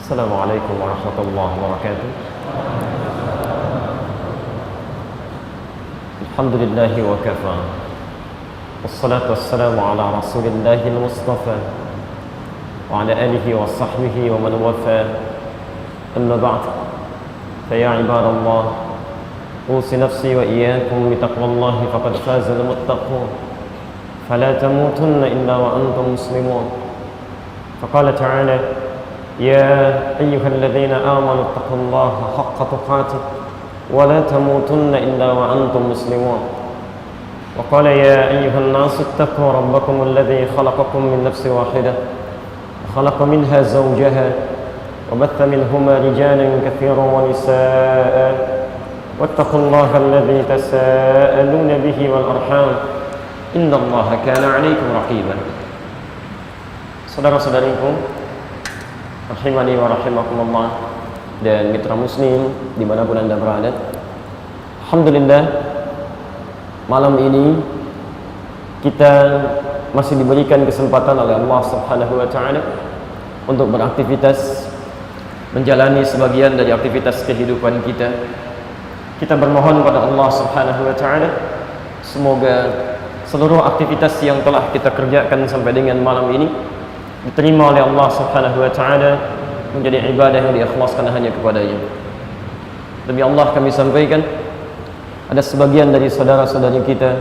Assalamualaikum warahmatullahi wabarakatuh. Alhamdulillahi wa kafa. Wassalatu wassalamu ala rasulillahil mustafa wa ala alihi wa sahbihi wa man wafa. Amma ba'd. Fa ya ibadallah, usi nafsi wa iyyakum bi taqwallahi faqad faza al-muttaqun. Fala tamutunna illa wa antum muslimun. Faqala ta'ala: يا أيها الذين آمنوا اتقوا الله حق تقاته ولا تموتن إلا وأنتم مسلمون. وقال يا أيها الناس اتقوا ربكم الذي خلقكم من نفس واحدة وخلق منها زوجها وبث منهما رجالا كثيرا ونساء واتقوا الله الذي تساءلون به والأرحام إن الله كان عليكم رقيبا. Saudara-saudariku rahimani wa rahimakumullah dan mitra muslim dimanapun anda berada, alhamdulillah malam ini kita masih diberikan kesempatan oleh Allah subhanahu wa ta'ala untuk beraktivitas, menjalani sebagian dari aktivitas kehidupan kita. Kita bermohon pada Allah subhanahu wa ta'ala semoga seluruh aktivitas yang telah kita kerjakan sampai dengan malam ini diterima oleh Allah subhanahu wa ta'ala menjadi ibadah yang diikhlaskan hanya kepadanya. Demi Allah kami sampaikan, ada sebagian dari saudara-saudari kita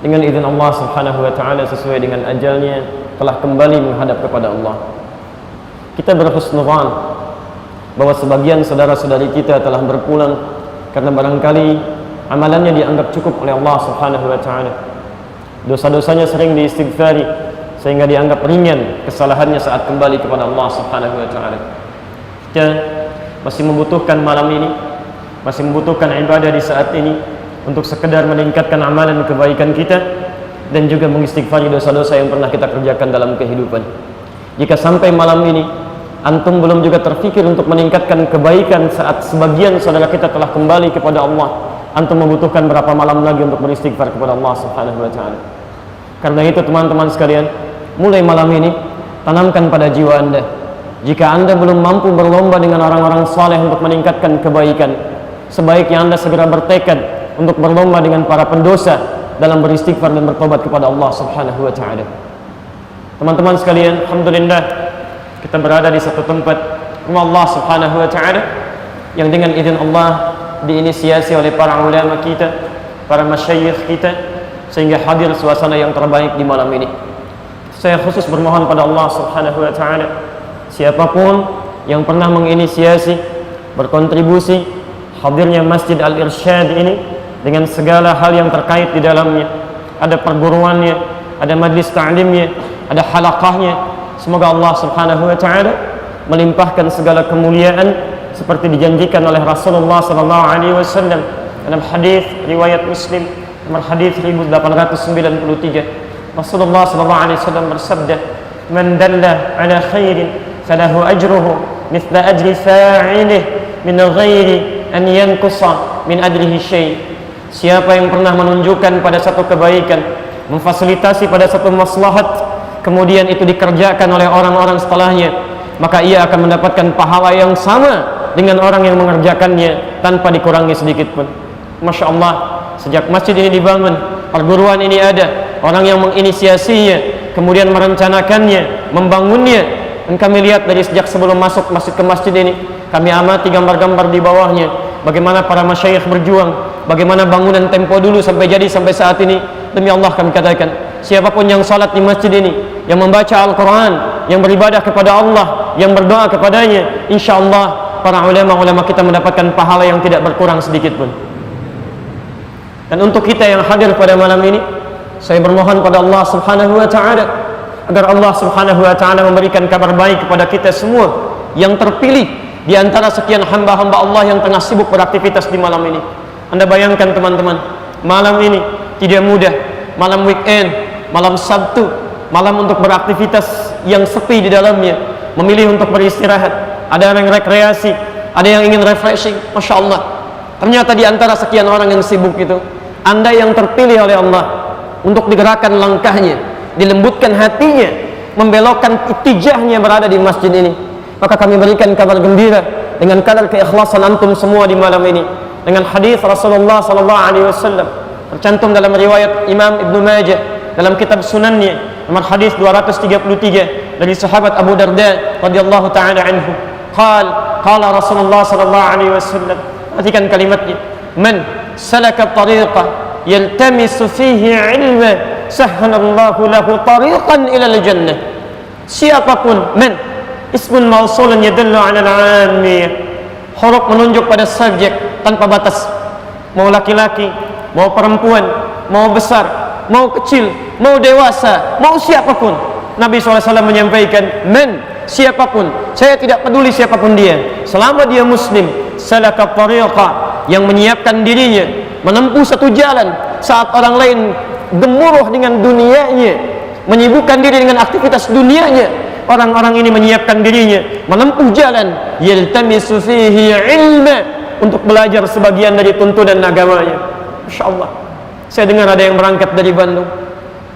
dengan izin Allah subhanahu wa ta'ala sesuai dengan ajalnya telah kembali menghadap kepada Allah. Kita berhusnuzan bahwa sebagian saudara-saudari kita telah berpulang karena barangkali amalannya dianggap cukup oleh Allah subhanahu wa ta'ala. Dosa-dosanya sering diistighfari sehingga dianggap ringan kesalahannya saat kembali kepada Allah subhanahu wa ta'ala. Kita masih membutuhkan malam ini, masih membutuhkan ibadah di saat ini untuk sekedar meningkatkan amalan kebaikan kita dan juga mengistighfari dosa-dosa yang pernah kita kerjakan dalam kehidupan. Jika sampai malam ini antum belum juga terfikir untuk meningkatkan kebaikan saat sebagian saudara kita telah kembali kepada Allah, antum membutuhkan berapa malam lagi untuk beristighfar kepada Allah subhanahu wa ta'ala. Karena itu teman-teman sekalian, mulai malam ini tanamkan pada jiwa anda, jika anda belum mampu berlomba dengan orang-orang saleh untuk meningkatkan kebaikan, sebaiknya anda segera bertekad untuk berlomba dengan para pendosa dalam beristighfar dan bertobat kepada Allah subhanahu wa ta'ala. Teman-teman sekalian, alhamdulillah kita berada di satu tempat rumah Allah subhanahu wa ta'ala yang dengan izin Allah diinisiasi oleh para ulama kita, para masyayikh kita, sehingga hadir suasana yang terbaik di malam ini. Saya khusus bermohon pada Allah subhanahu wa ta'ala, siapapun yang pernah menginisiasi, berkontribusi hadirnya Masjid Al-Irsyad ini dengan segala hal yang terkait di dalamnya, ada perguruannya, ada majlis ta'limnya, ada halaqahnya, semoga Allah subhanahu wa ta'ala melimpahkan segala kemuliaan seperti dijanjikan oleh Rasulullah sallallahu alaihi wasallam dalam hadis riwayat Muslim nomor hadis 1893. Rasulullah sallallahu alaihi wasallam bersabda, "Man dalla ala khairin falahu ajruhu mithla ajri fa'ilih min ghairi an yanqusa min ajrihi syai'." Siapa yang pernah menunjukkan pada satu kebaikan, memfasilitasi pada satu maslahat, kemudian itu dikerjakan oleh orang-orang setelahnya, maka ia akan mendapatkan pahala yang sama dengan orang yang mengerjakannya tanpa dikurangi sedikit pun. Masya Allah, sejak masjid ini dibangun, perguruan ini ada, orang yang menginisiasinya, kemudian merencanakannya, membangunnya, dan kami lihat dari sejak sebelum masuk masjid ke masjid ini, kami amati gambar-gambar di bawahnya, bagaimana para masyayikh berjuang, bagaimana bangunan tempo dulu sampai jadi sampai saat ini. Demi Allah kami katakan, siapapun yang salat di masjid ini, yang membaca Al-Quran, yang beribadah kepada Allah, yang berdoa kepadanya, insya Allah para ulama-ulama kita mendapatkan pahala yang tidak berkurang sedikit pun. Dan untuk kita yang hadir pada malam ini, saya bermohon pada Allah subhanahu wa ta'ala agar Allah subhanahu wa ta'ala memberikan kabar baik kepada kita semua yang terpilih di antara sekian hamba-hamba Allah yang tengah sibuk beraktivitas di malam ini. Anda bayangkan teman-teman, malam ini tidak mudah, malam weekend, malam Sabtu, malam untuk beraktivitas yang sepi di dalamnya, memilih untuk beristirahat, ada yang rekreasi, ada yang ingin refreshing. Masya Allah, ternyata di antara sekian orang yang sibuk itu, Anda yang terpilih oleh Allah untuk digerakkan langkahnya, dilembutkan hatinya, membelokkan itijahnya berada di masjid ini. maka kami berikan kabar gembira dengan kadar keikhlasan antum semua di malam ini dengan hadis Rasulullah sallallahu alaihi wasallam tercantum dalam riwayat Imam Ibnu Majah dalam kitab Sunannya nomor hadis 233 dari sahabat Abu Darda radhiyallahu taala anhu. Qala Rasulullah sallallahu alaihi wasallam, perhatikan kalimatnya, man salaka tariqa yaltamisu fihi ilma sahhalallahu lahu tariqan ila al-jannah. Siapapun, man ismun mausulun yadullu ala al-'ammiyah, huruf menunjuk pada subjek tanpa batas, mau laki-laki, mau perempuan, mau besar, mau kecil, mau dewasa, mau siapapun. Nabi SAW menyampaikan, man, siapapun, saya tidak peduli siapapun dia, selama dia muslim, salaka tariqa, yang menyiapkan dirinya menempuh satu jalan saat orang lain gemuruh dengan dunianya, menyibukkan diri dengan aktivitas dunianya, orang-orang ini menyiapkan dirinya menempuh jalan yaltamisu fihi ilma, untuk belajar sebagian dari tuntunan agamanya. Masya Allah, saya dengar ada yang berangkat dari Bandung,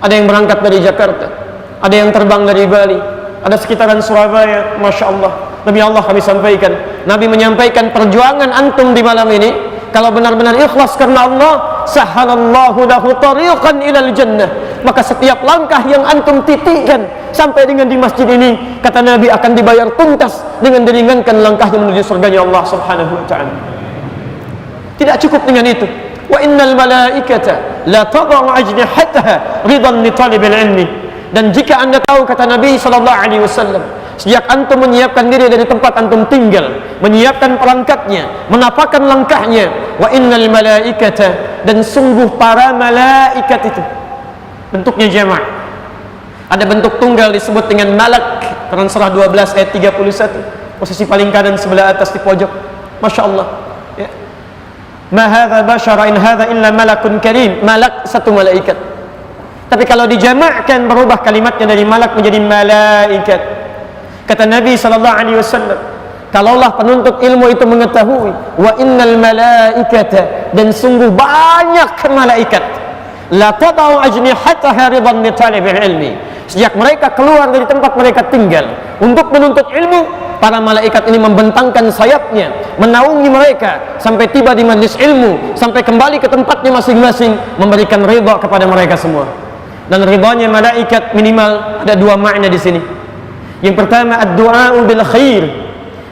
ada yang berangkat dari Jakarta, ada yang terbang dari Bali, ada sekitaran Surabaya. Masya Allah, demi Allah kami sampaikan, Nabi menyampaikan perjuangan antum di malam ini, kalau benar-benar ikhlas karena Allah, sahhalallahu lahu tariqan ilal jannah, maka setiap langkah yang antum titikkan sampai dengan di masjid ini, kata Nabi, akan dibayar tuntas dengan diringankan langkahnya menuju surganya Allah subhanahu wa ta'ala. Tidak cukup dengan itu, wa innal malaikata la tadau ajnihataha ridan li talibil ilmi. Dan jika anda tahu, kata Nabi SAW, sejak antum menyiapkan diri dari tempat antum tinggal, menyiapkan perangkatnya, menapakkan langkahnya, wa innal malaikata, dan sungguh para malaikat itu bentuknya jamak, ada bentuk tunggal disebut dengan malak, Quran surah 12 ayat 31, posisi paling kanan sebelah atas di pojok. Masya Allah, ya. Ma hadza bashara in hadza illa malakun karim, malak satu malaikat. Tapi kalau dijamakkan, berubah kalimatnya dari malak menjadi malaikat. Kata Nabi SAW, kalaulah penuntut ilmu itu mengetahui, wa innal malaikata, dan sungguh banyak malaikat, la tadau ajnihataha ridan li talibil ilmi, sejak mereka keluar dari tempat mereka tinggal untuk menuntut ilmu, para malaikat ini membentangkan sayapnya, menaungi mereka sampai tiba di majlis ilmu, sampai kembali ke tempatnya masing-masing, memberikan ridha kepada mereka semua. Dan ridhanya malaikat minimal ada dua makna di sini. Yang pertama, ad-du'a'u bil khair,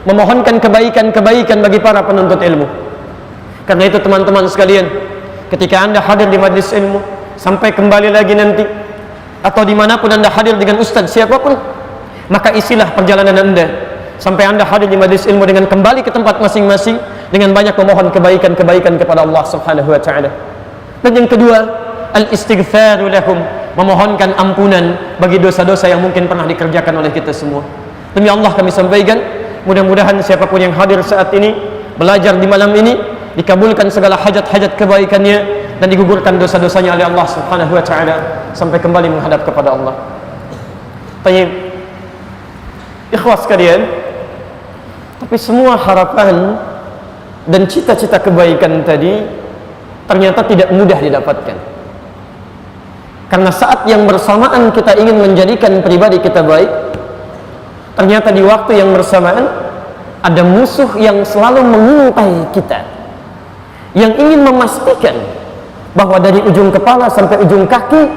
memohonkan kebaikan-kebaikan bagi para penuntut ilmu. Karena itu teman-teman sekalian, ketika anda hadir di majlis ilmu, sampai kembali lagi nanti, atau dimanapun anda hadir dengan ustadz siapapun, maka isilah perjalanan anda sampai anda hadir di majlis ilmu dengan kembali ke tempat masing-masing dengan banyak memohon kebaikan-kebaikan kepada Allah subhanahu wa ta'ala. Dan yang kedua, al-istighfaru lahum, memohonkan ampunan bagi dosa-dosa yang mungkin pernah dikerjakan oleh kita semua. Demi Allah kami sampaikan, mudah-mudahan siapapun yang hadir saat ini, belajar di malam ini, dikabulkan segala hajat-hajat kebaikannya dan digugurkan dosa-dosanya oleh Allah subhanahu wa ta'ala sampai kembali menghadap kepada Allah. Tayyib, ikhwas sekalian, tapi semua harapan dan cita-cita kebaikan tadi ternyata tidak mudah didapatkan. Karena saat yang bersamaan kita ingin menjadikan pribadi kita baik, ternyata di waktu yang bersamaan ada musuh yang selalu mengintai kita, yang ingin memastikan bahwa dari ujung kepala sampai ujung kaki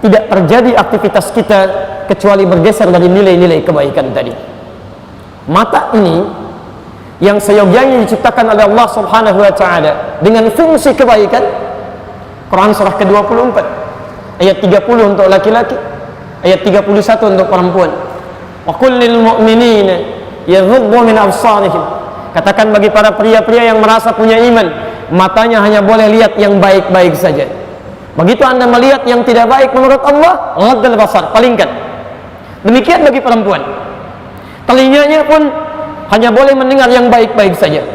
tidak terjadi aktivitas kita kecuali bergeser dari nilai-nilai kebaikan tadi. Mata ini yang seyogyanya diciptakan oleh Allah subhanahu wa ta'ala dengan fungsi kebaikan, Quran surah ke-24 ayat 30 untuk laki-laki, ayat 31 untuk perempuan. Wa qul lil mu'minina yaghuddu min absarihim, katakan bagi para pria-pria yang merasa punya iman, matanya hanya boleh lihat yang baik-baik saja. Begitu anda melihat yang tidak baik menurut Allah, ghaddal basar, palingkan. Demikian bagi perempuan, telinganya pun hanya boleh mendengar yang baik-baik saja.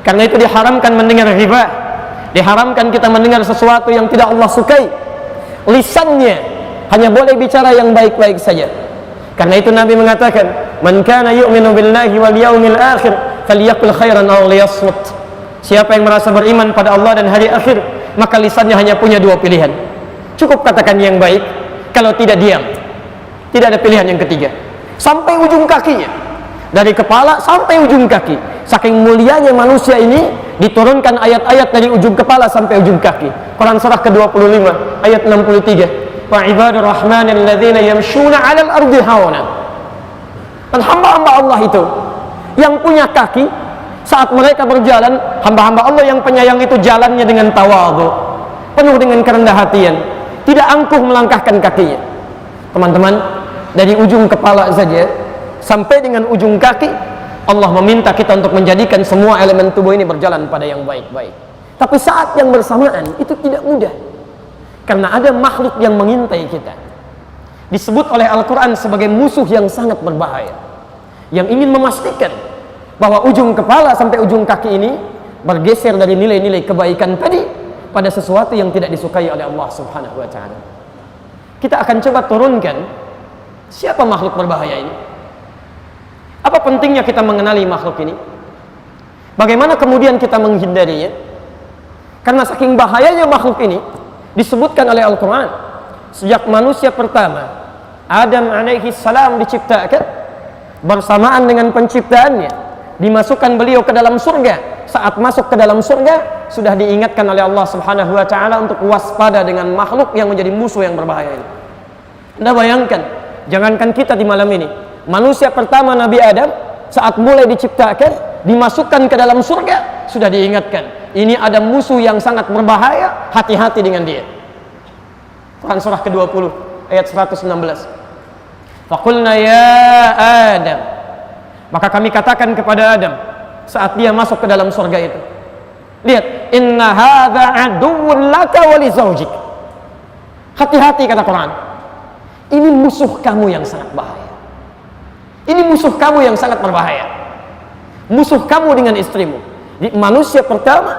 Karena itu diharamkan mendengar riba, diharamkan kita mendengar sesuatu yang tidak Allah sukai. Lisannya hanya boleh bicara yang baik-baik saja. Karena itu Nabi mengatakan, man kana yu'minu billahi wal yawmil akhir falyaqul khairan aw liyasmut. Siapa yang merasa beriman pada Allah dan hari akhir, maka lisannya hanya punya dua pilihan. Cukup katakan yang baik, kalau tidak diam. Tidak ada pilihan yang ketiga. Sampai ujung kakinya, dari kepala sampai ujung kaki. Saking mulianya manusia ini, diturunkan ayat-ayat dari ujung kepala sampai ujung kaki. Quran surah ke-25 ayat 63. Wa ibadur rahmanil ladzina yamshuna 'alal ardi hauna. Dan hamba-hamba Allah itu yang punya kaki, saat mereka berjalan, hamba-hamba Allah yang penyayang itu jalannya dengan tawadhu, penuh dengan kerendah hatian, tidak angkuh melangkahkan kakinya. Teman-teman, dari ujung kepala saja sampai dengan ujung kaki, Allah meminta kita untuk menjadikan semua elemen tubuh ini berjalan pada yang baik-baik. Tapi saat yang bersamaan itu tidak mudah, karena ada makhluk yang mengintai kita, disebut oleh Al-Quran sebagai musuh yang sangat berbahaya, yang ingin memastikan bahwa ujung kepala sampai ujung kaki ini bergeser dari nilai-nilai kebaikan tadi pada sesuatu yang tidak disukai oleh Allah Subhanahu wa Ta'ala. Kita akan coba turunkan siapa makhluk berbahaya ini. Apa pentingnya kita mengenali makhluk ini? Bagaimana kemudian kita menghindarinya? Karena saking bahayanya makhluk ini, disebutkan oleh Al-Quran, sejak manusia pertama Adam alaihi salam diciptakan, bersamaan dengan penciptaannya dimasukkan beliau ke dalam surga. Saat masuk ke dalam surga, sudah diingatkan oleh Allah Subhanahu wa Ta'ala untuk waspada dengan makhluk yang menjadi musuh yang berbahaya ini. Anda bayangkan, jangankan kita di malam ini, manusia pertama Nabi Adam saat mulai diciptakan, dimasukkan ke dalam surga, sudah diingatkan, ini ada musuh yang sangat berbahaya, hati-hati dengan dia. Quran surah ke-20 ayat 116. Faqulna ya Adam, maka kami katakan kepada Adam saat dia masuk ke dalam surga itu, lihat, inna hadza aduwwun laka wa li zawjik. Hati-hati kata Quran, ini musuh kamu yang sangat bahaya. Ini musuh kamu yang sangat berbahaya. Musuh kamu dengan istrimu. Di manusia pertama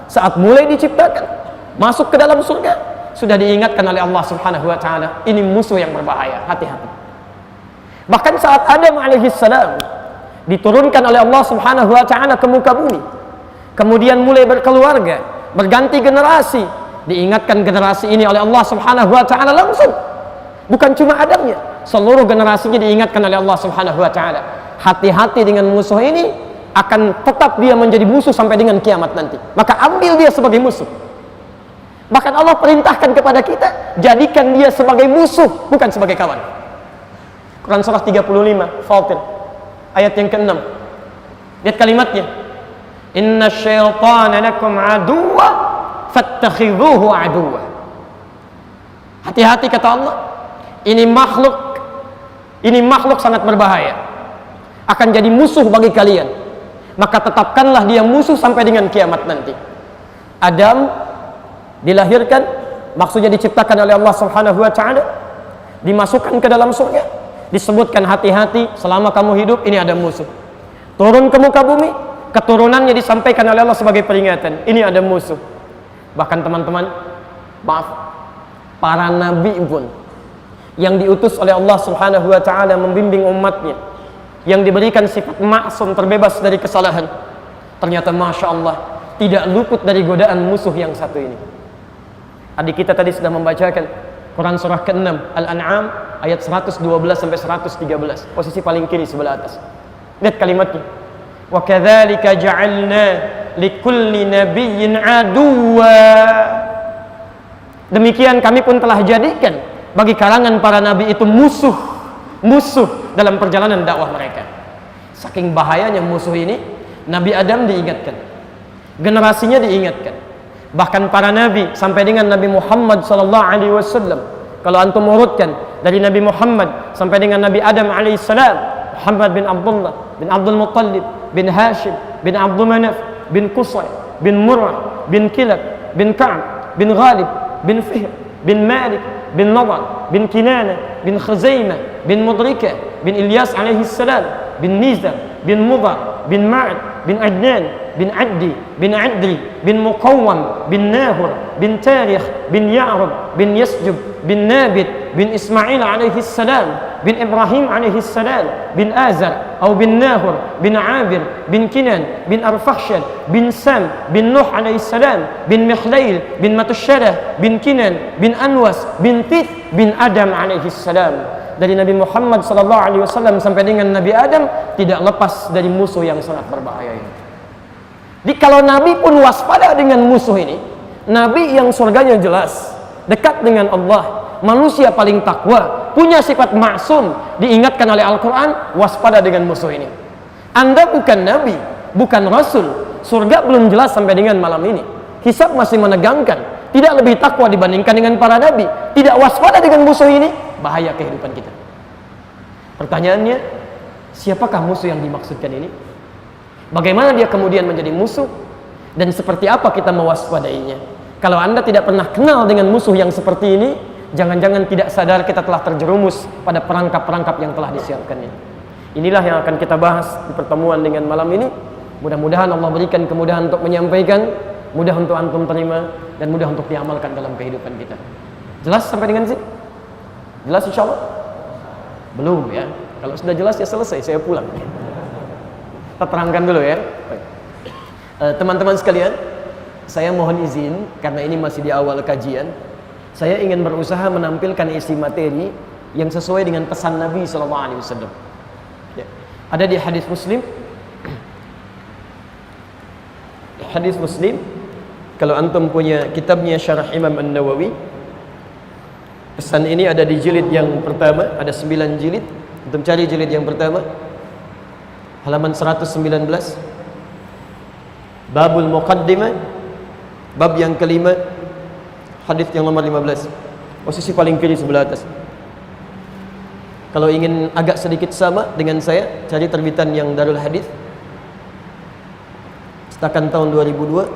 saat mulai diciptakan, masuk ke dalam surga, sudah diingatkan oleh Allah Subhanahu wa Ta'ala, ini musuh yang berbahaya, hati-hati. Bahkan saat Adam alaihi salam diturunkan oleh Allah Subhanahu wa Ta'ala ke muka bumi, kemudian mulai berkeluarga, berganti generasi, diingatkan generasi ini oleh Allah Subhanahu wa Ta'ala langsung. Bukan cuma Adamnya, seluruh generasinya diingatkan oleh Allah Subhanahu wa Ta'ala, hati-hati dengan musuh ini, akan tetap dia menjadi musuh sampai dengan kiamat nanti. Maka ambil dia sebagai musuh. Bahkan Allah perintahkan kepada kita, jadikan dia sebagai musuh, bukan sebagai kawan. Quran surah 35 Fatir ayat yang ke-6. Lihat kalimatnya, inna syaitana lakum aduwa fattakhidhuhu aduwa. Hati-hati kata Allah, ini makhluk sangat berbahaya, akan jadi musuh bagi kalian, maka tetapkanlah dia musuh sampai dengan kiamat nanti. Adam dilahirkan, maksudnya diciptakan oleh Allah Subhanahu wa Ta'ala, dimasukkan ke dalam surga, disebutkan hati-hati selama kamu hidup ini ada musuh. Turun ke muka bumi, keturunannya disampaikan oleh Allah sebagai peringatan, ini ada musuh. Bahkan teman-teman, maaf, para nabi pun yang diutus oleh Allah Subhanahu wa Ta'ala membimbing umatnya, yang diberikan sifat maksum, terbebas dari kesalahan, ternyata Masya Allah tidak luput dari godaan musuh yang satu ini. Adik kita tadi sudah membacakan Quran surah ke-6 Al-An'am ayat 112 sampai 113, posisi paling kiri sebelah atas. Lihat kalimatnya, wa kadzalika ja'alna likulli nabiyyin aduwa. Demikian kami pun telah jadikan bagi kalangan para nabi itu musuh dalam perjalanan dakwah mereka. Saking bahayanya musuh ini, Nabi Adam diingatkan, generasinya diingatkan, bahkan para nabi sampai dengan Nabi Muhammad sallallahu alaihi wasallam. Kalau antum urutkan dari Nabi Muhammad sampai dengan Nabi Adam alaihi salam, Muhammad bin Abdullah bin Abdul Muttalib bin Hashim bin Abdul Manaf bin Qusay bin Murrah bin Kilab bin Ka'b bin Ghalib bin Fihr bin Malik bin Nadar bin Kinana bin Khuzaimah bin Mudrika bin Ilyas alaihi salam bin Nizar bin Mudar bin Ma'ad bin Adnan bin Addi bin Adri bin Muqawwam bin Nahur bin Tarikh bin Ya'rub bin Yasjub bin Nabit bin Ismail alaihi salam bin Ibrahim alaihi salam bin Azar atau bin Nahur bin Abir bin Kinan bin Arfakhshad bin Sam bin Nuh alaihi salam bin Mikhlail bin Matusyarah bin Kinan bin Anwas bin Tith bin Adam alaihi salam. dari Nabi Muhammad SAW sampai dengan Nabi Adam tidak lepas dari musuh yang sangat berbahaya ini. Jadi kalau Nabi pun waspada dengan musuh ini, Nabi yang surganya jelas, dekat dengan Allah, manusia paling takwa, punya sifat maksum, diingatkan oleh Al-Quran, waspada dengan musuh ini. Anda bukan Nabi, bukan Rasul, surga belum jelas sampai dengan malam ini, hisab masih menegangkan, tidak lebih takwa dibandingkan dengan para Nabi, tidak waspada dengan musuh ini, bahaya kehidupan kita. Pertanyaannya, siapakah musuh yang dimaksudkan ini? Bagaimana dia kemudian menjadi musuh? Dan seperti apa kita mewaspadainya? Kalau Anda tidak pernah kenal dengan musuh yang seperti ini, jangan-jangan tidak sadar kita telah terjerumus pada perangkap-perangkap yang telah disiapkan ini. Inilah yang akan kita bahas di pertemuan dengan malam ini. Mudah-mudahan Allah berikan kemudahan untuk menyampaikan, mudah untuk antum terima, dan mudah untuk diamalkan dalam kehidupan kita. Jelas sampai dengan sini? Jelas insya Allah? Belum ya. Kalau sudah jelas ya selesai, saya pulang. Kita terangkan dulu ya. Teman-teman sekalian, saya mohon izin karena ini masih di awal kajian, saya ingin berusaha menampilkan isi materi yang sesuai dengan pesan Nabi SAW. Ya. Ada di hadis Muslim. Hadis Muslim, kalau antum punya kitabnya Syarah Imam An-Nawawi, pesan ini ada di jilid yang pertama, ada 9 jilid. Antum cari jilid yang pertama, halaman 119, Babul Muqaddimah, bab yang kelima, hadis yang nomor 15, posisi paling kiri sebelah atas. Kalau ingin agak sedikit sama dengan saya, cari terbitan yang Darul Hadis, cetakan tahun 2002,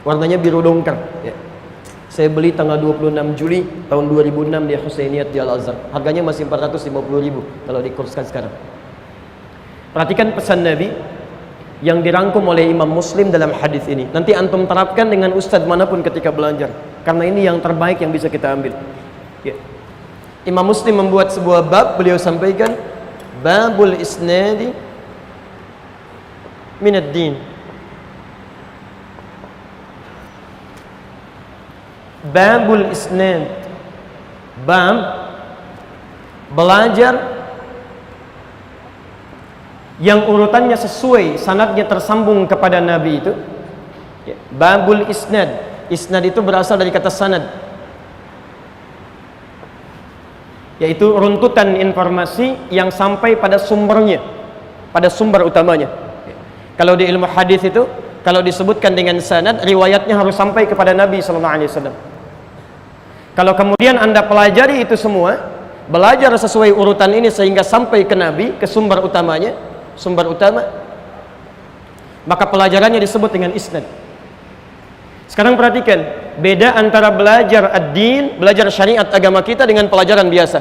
warnanya biru dongker ya. Saya beli tanggal 26 Juli tahun 2006 di Husainiyat di Al-Azhar. Harganya masih 450.000 kalau dikurskan sekarang. Perhatikan pesan Nabi yang dirangkum oleh Imam Muslim dalam hadis ini. Nanti antum terapkan dengan ustadz manapun ketika belajar, karena ini yang terbaik yang bisa kita ambil ya. Imam Muslim membuat sebuah bab, beliau sampaikan Babul Isnadi Minad Din. Babul Isnad, bab belajar yang urutannya sesuai, sanadnya tersambung kepada Nabi itu ya. Babul Isnad, isnad itu berasal dari kata sanad, yaitu runtutan informasi yang sampai pada sumbernya, pada sumber utamanya. Kalau di ilmu hadis itu, kalau disebutkan dengan sanad, riwayatnya harus sampai kepada Nabi SAW. Kalau kemudian Anda pelajari itu semua, belajar sesuai urutan ini sehingga sampai ke Nabi, ke sumber utamanya, sumber utama, maka pelajarannya disebut dengan isnad. Sekarang perhatikan, beda antara belajar ad-din, belajar syariat agama kita dengan pelajaran biasa.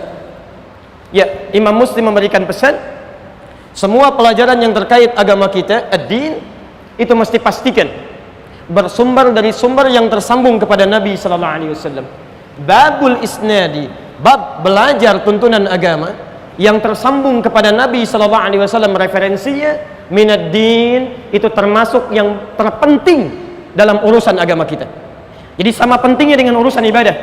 Ya, Imam Muslim memberikan pesan, semua pelajaran yang terkait agama kita, ad-din, itu mesti pastikan bersumber dari sumber yang tersambung kepada Nabi SAW. Babul Isnadi, bab belajar tuntunan agama yang tersambung kepada Nabi SAW, referensinya minad din, itu termasuk yang terpenting dalam urusan agama kita. Jadi sama pentingnya dengan urusan ibadah.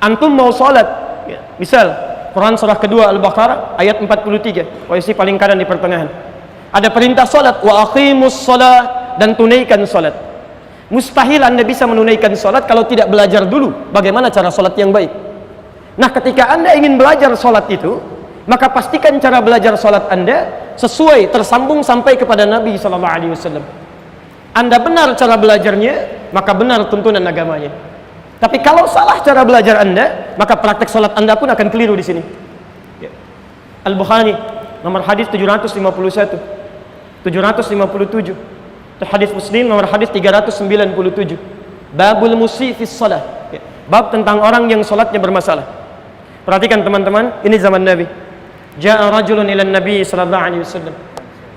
Antum mau sholat ya, misal Quran surah kedua Al-Baqarah ayat 43, posisi paling kanan di pertengahan, ada perintah sholat, wa aqimus sholat, dan tunaikan sholat. Mustahil Anda bisa menunaikan sholat kalau tidak belajar dulu bagaimana cara sholat yang baik. Nah, ketika Anda ingin belajar sholat itu, maka pastikan cara belajar sholat Anda sesuai, tersambung sampai kepada Nabi SAW. Anda benar cara belajarnya, maka benar tuntunan agamanya. Tapi kalau salah cara belajar Anda, maka praktek sholat Anda pun akan keliru di sini. Al-Bukhari, nomor hadis 751, 757. Hadis Muslim nomor hadis 397. Babul Musi fis Shalah, bab tentang orang yang sholatnya bermasalah. Perhatikan teman-teman, ini zaman Nabi. Ja'a rajulun ila Nabi sallallahu alaihi wasallam.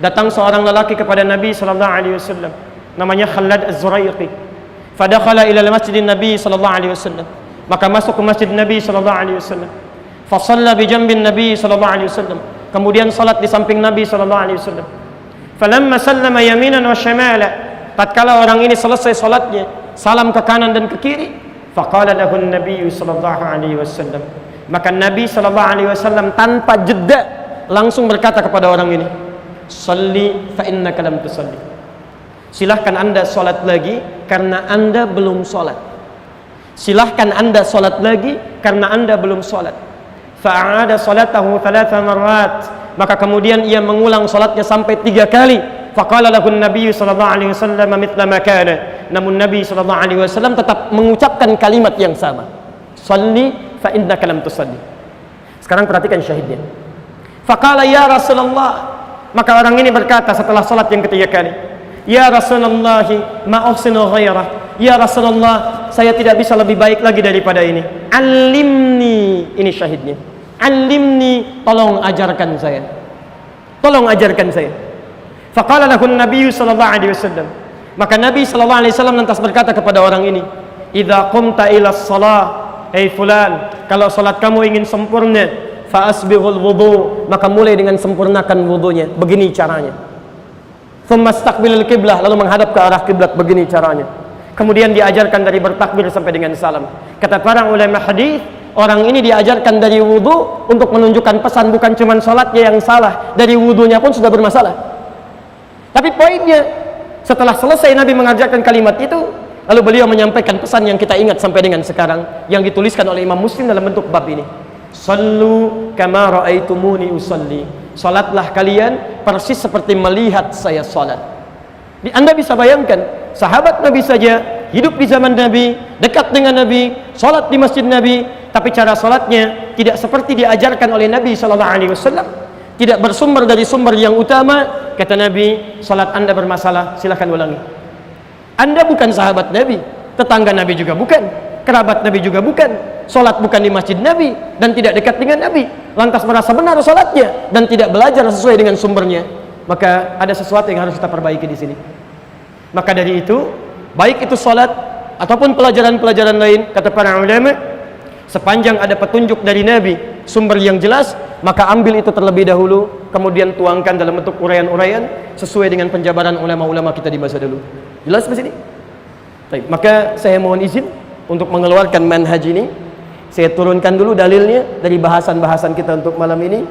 Datang seorang lelaki kepada Nabi sallallahu alaihi wasallam, namanya Khalad Az-Zuraiqi. Fadakhala ila masjid Nabi sallallahu alaihi wasallam. Maka masuk ke masjid Nabi sallallahu alaihi wasallam. Fa shalla bi jambin Nabi sallallahu alaihi wasallam. Kemudian salat di samping Nabi sallallahu alaihi wasallam. Falamma sallama yaminan wa shimala, tatkala orang ini selesai salatnya, salam ke kanan dan ke kiri, Faqala lahu an-nabiy sallallahu alaihi wasallam. Maka Nabi sallallahu alaihi wasallam tanpa jeda langsung berkata kepada orang ini, "Shalli fa innaka lam tusalli." Silahkan Anda salat lagi karena Anda belum salat. Silahkan Anda salat lagi karena Anda belum salat. Fa'ada salatahu 3 marrat. Maka kemudian ia mengulang salatnya sampai 3 kali. Faqala lahu an-nabiy sallallahu alaihi wasallam mithla ma kana. Namun Nabi sallallahu alaihi wasallam tetap mengucapkan kalimat yang sama. Shalli fa innaka lam tusalli. Sekarang perhatikan syahidnya. Faqala ya Rasulullah. Maka orang ini berkata setelah salat yang ketiga kali, "Ya Rasulullah, ma uhsinu ghairah." Ya Rasulullah, saya tidak bisa lebih baik lagi daripada ini. Alimni, ini syahidnya. Alimni, tolong ajarkan saya. Tolong ajarkan saya. Faqala lahu an-nabiy sallallahu alaihi wasallam. Maka Nabi sallallahu alaihi wasallam lantas berkata kepada orang ini, "Idza qumta ila shalah, hai fulan, kalau salat kamu ingin sempurna, fa asbighul wudu, maka mulai dengan sempurnakan wudunya. Begini caranya. Thumma istaqbilil qiblah, lalu menghadap ke arah kiblat, begini caranya." Kemudian diajarkan dari bertakbir sampai dengan salam. Kata para ulama hadis, orang ini diajarkan dari wudu untuk menunjukkan pesan bukan cuma salatnya yang salah, dari wudunya pun sudah bermasalah. Tapi poinnya, setelah selesai Nabi mengajarkan kalimat itu, lalu beliau menyampaikan pesan yang kita ingat sampai dengan sekarang, yang dituliskan oleh Imam Muslim dalam bentuk bab ini. Sallu kama ra'aitumuni usalli. Salatlah kalian persis seperti melihat saya salat. Anda bisa bayangkan, sahabat Nabi saja hidup di zaman Nabi, dekat dengan Nabi, salat di masjid Nabi, tapi cara salatnya tidak seperti diajarkan oleh Nabi sallallahu alaihi wasallam. Tidak bersumber dari sumber yang utama. Kata Nabi, salat Anda bermasalah, silakan ulangi. Anda bukan sahabat Nabi, tetangga Nabi juga bukan, kerabat Nabi juga bukan, salat bukan di masjid Nabi dan tidak dekat dengan Nabi, lantas merasa benar salatnya dan tidak belajar sesuai dengan sumbernya. Maka ada sesuatu yang harus kita perbaiki di sini. Maka dari itu, baik itu salat ataupun pelajaran-pelajaran lain, kata para ulama, sepanjang ada petunjuk dari Nabi, sumber yang jelas, maka ambil itu terlebih dahulu, kemudian tuangkan dalam bentuk uraian-uraian sesuai dengan penjabaran ulama-ulama kita di masa dulu. Jelas di sini? Baik, maka saya mohon izin untuk mengeluarkan manhaj ini. Saya turunkan dulu dalilnya dari bahasan-bahasan kita untuk malam ini,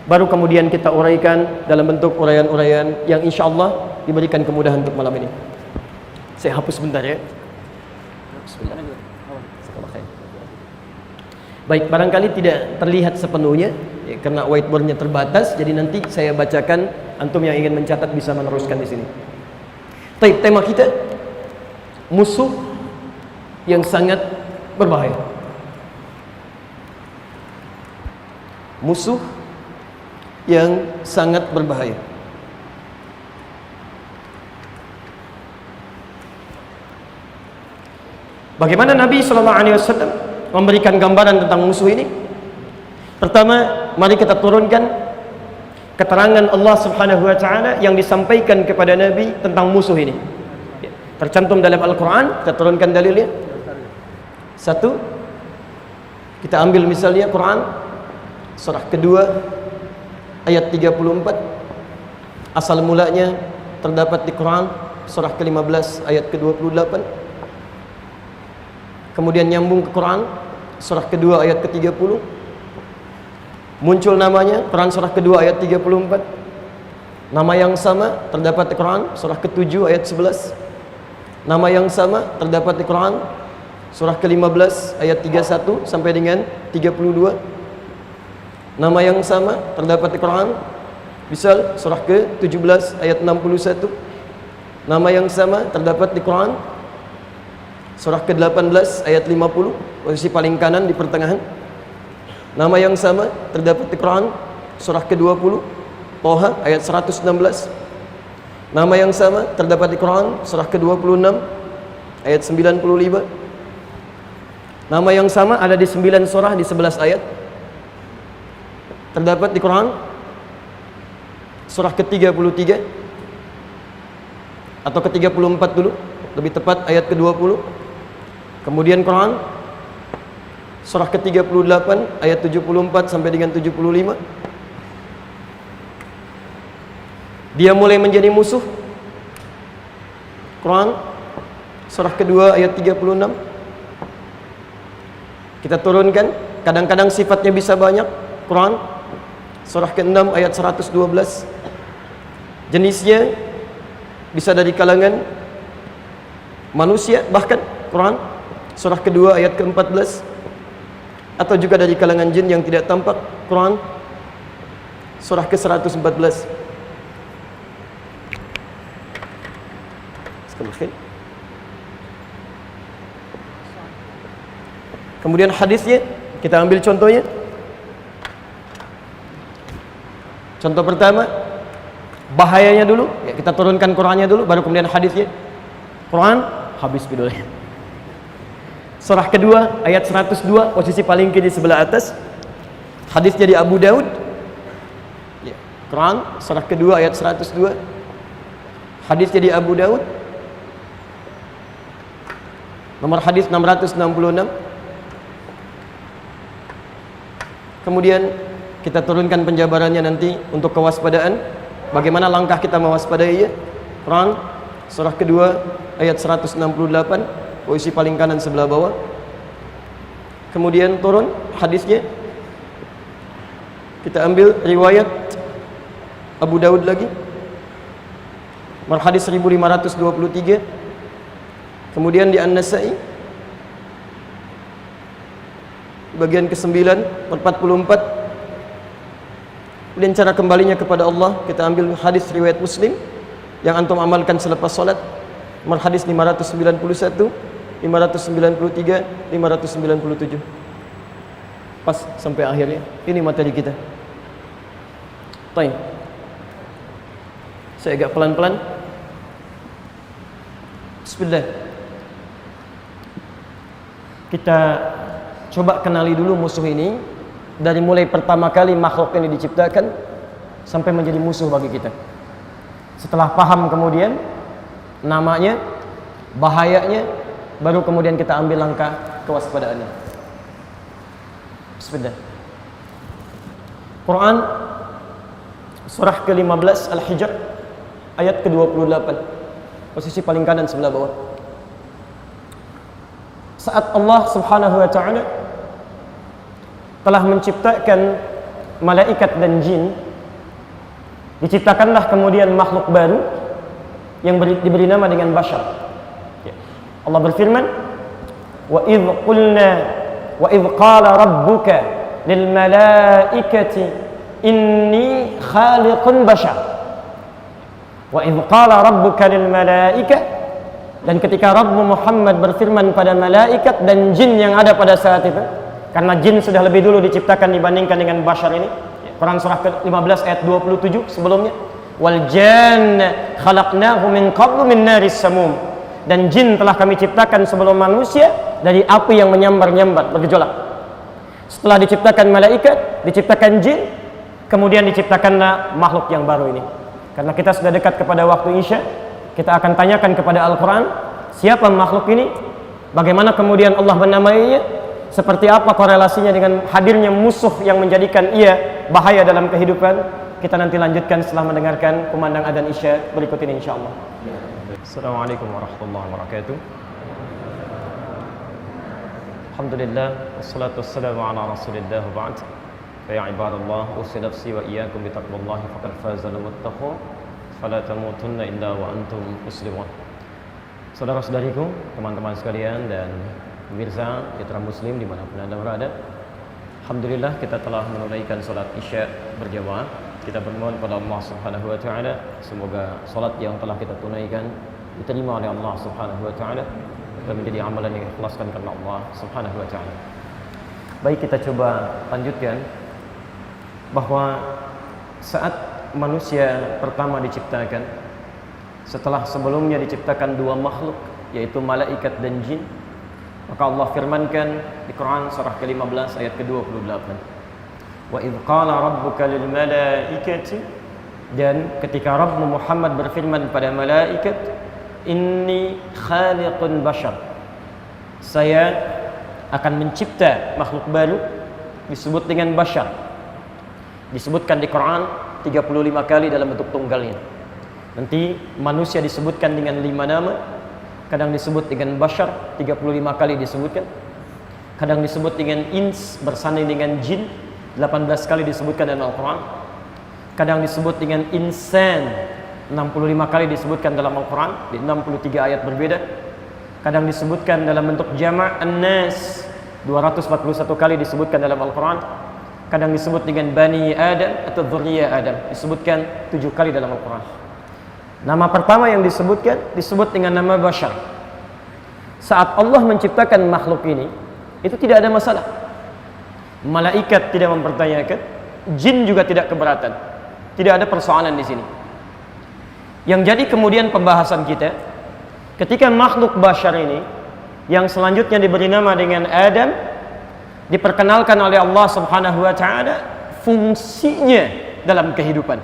baru kemudian kita uraikan dalam bentuk uraian-uraian yang insya Allah diberikan kemudahan untuk malam ini. Saya hapus sebentar ya. Baik, barangkali tidak terlihat sepenuhnya ya, karena whiteboardnya terbatas, jadi nanti saya bacakan, antum yang ingin mencatat bisa meneruskan di sini. Baik, tema kita musuh yang sangat berbahaya. Musuh yang sangat berbahaya. Bagaimana Nabi sallallahu alaihi wasallam memberikan gambaran tentang musuh ini? Pertama, mari kita turunkan keterangan Allah Subhanahu wa taala yang disampaikan kepada Nabi tentang musuh ini. Tercantum dalam Al-Qur'an, kita turunkan dalilnya. Satu, kita ambil misalnya Quran surah kedua ayat 34. Asal mulanya terdapat di Quran surah ke-15 ayat ke-28. Kemudian nyambung ke Quran surah kedua ayat ke-30. Muncul namanya Quran surah kedua ayat 34. Nama yang sama terdapat di Quran surah ke-7 ayat 11. Nama yang sama terdapat di Quran surah ke-15 ayat 31 sampai dengan 32. Nama yang sama terdapat di Quran misal surah ke-17 ayat 61. Nama yang sama terdapat di Quran surah ke-18 ayat 50, posisi paling kanan di pertengahan. Nama yang sama terdapat di Quran surah ke-20 Toha ayat 116. Nama yang sama terdapat di Quran surah ke-26 ayat 95. Nama yang sama ada di 9 surah di 11 ayat. Terdapat di Quran surah ke-33 atau ke-34 dulu, lebih tepat ayat ke-20. Kemudian Quran surah ke-38 ayat 74 sampai dengan 75. Dia mulai menjadi musuh. Quran surah kedua ayat 36. Kita turunkan, kadang-kadang sifatnya bisa banyak. Quran surah ke-6 ayat 112. Jenisnya bisa dari kalangan manusia, bahkan Quran surah kedua ayat ke-14, atau juga dari kalangan jin yang tidak tampak. Quran surah ke-114. Kemudian hadisnya, kita ambil contohnya. Contoh pertama, bahayanya dulu, ya, kita turunkan Qurannya dulu, baru kemudian hadisnya. Quran habis videonya. Surah kedua ayat 102, posisi paling kiri sebelah atas. Hadisnya di Abu Daud. Ya, Quran surah kedua ayat 102. Hadisnya di Abu Daud. Nomor hadis 666. Kemudian kita turunkan penjabarannya nanti untuk kewaspadaan. Bagaimana langkah kita mewaspadainya? Quran surah kedua ayat 168, posisi paling kanan sebelah bawah. Kemudian turun hadisnya. Kita ambil riwayat Abu Daud lagi. Nomor hadis 1523. Kemudian di An-Nasa'i bagian ke-9 44. Kemudian cara kembalinya kepada Allah, kita ambil hadis riwayat Muslim yang antum amalkan selepas salat. Nomor hadis 591, 593, 597. Pas sampai akhirnya. Ini materi kita. Baik. Saya agak pelan-pelan. Bismillah. Kita coba kenali dulu musuh ini, dari mulai pertama kali makhluk ini diciptakan sampai menjadi musuh bagi kita. Setelah paham kemudian namanya, bahayanya, baru kemudian kita ambil langkah kewaspadaannya. Bismillah. Quran surah ke-15 Al-Hijr ayat ke-28, posisi paling kanan sebelah bawah. Saat Allah Subhanahu wa ta'ala telah menciptakan malaikat dan jin, diciptakanlah kemudian makhluk baru yang diberi nama dengan bashar. Allah berfirman, wa idh qala rabbuka lil malaikati inni khaliqun bashar. Wa idh qala rabbuka lil malaikati, dan ketika Rabbmu Muhammad berfirman pada malaikat dan jin yang ada pada saat itu, karena jin sudah lebih dulu diciptakan dibandingkan dengan bashar ini. Quran surah ke-15 ayat 27 sebelumnya, wal janna khalaqnahu min qablu min naris samum, dan jin telah kami ciptakan sebelum manusia dari api yang menyambar-nyambar, bergejolak. Setelah diciptakan malaikat, diciptakan jin, kemudian diciptakanlah makhluk yang baru ini. Karena kita sudah dekat kepada waktu Isya, kita akan tanyakan kepada Al-Quran, siapa makhluk ini, bagaimana kemudian Allah menamainya, seperti apa korelasinya dengan hadirnya musuh yang menjadikan ia bahaya dalam kehidupan. Kita nanti lanjutkan setelah mendengarkan kumandang adzan Isya berikut ini insyaallah. Assalamualaikum warahmatullahi wabarakatuh. Alhamdulillah, wassalatu wassalamu ala rasulillah wa ba'd. Ya ibadallah, usi nafsi wa iyyakum bi taqwallahi faqad fazal muttaqun. Fala tamutunna illa wa antum muslimun. Saudara-saudariku, teman-teman sekalian dan pemirsa Citra Muslim dimanapun Anda berada, alhamdulillah kita telah menunaikan salat Isya berjamaah. Kita bermohon pada Allah Subhanahu wa taala semoga salat yang telah kita tunaikan diterima oleh Allah Subhanahu wa taala dan menjadi amalan yang ikhlaskan karena Allah Subhanahu wa taala. Baik, kita coba lanjutkan bahwa saat manusia pertama diciptakan, setelah sebelumnya diciptakan dua makhluk, yaitu malaikat dan jin, maka Allah firmankan di Quran surah ke-15 ayat ke-28, wa idh qala rabbuka lil malaikati, dan ketika Rabbmu Muhammad berfirman pada malaikat, inni khaliqun bashar, saya akan mencipta makhluk baru, disebut dengan bashar. Disebutkan di Quran 35 kali dalam bentuk tunggalnya. Nanti manusia disebutkan dengan 5 nama, kadang disebut dengan bashar 35 kali disebutkan. Kadang disebut dengan ins, bersanding dengan jin, 18 kali disebutkan dalam Al-Quran. Kadang disebut dengan insan, 65 kali disebutkan dalam Al-Quran, di 63 ayat berbeda. Kadang disebutkan dalam bentuk jama' an-nas, 241 kali disebutkan dalam Al-Quran. Kadang disebut dengan Bani Adam atau Dzurriyyah Adam, disebutkan 7 kali dalam Al-Quran. Nama pertama yang disebut dengan nama Bashar. Saat Allah menciptakan makhluk ini, itu tidak ada masalah. Malaikat tidak mempertanyakan, jin juga tidak keberatan. Tidak ada persoalan di sini. Yang jadi kemudian pembahasan kita, ketika makhluk Bashar ini, yang selanjutnya diberi nama dengan Adam, diperkenalkan oleh Allah Subhanahu wa Ta'ala fungsinya dalam kehidupan.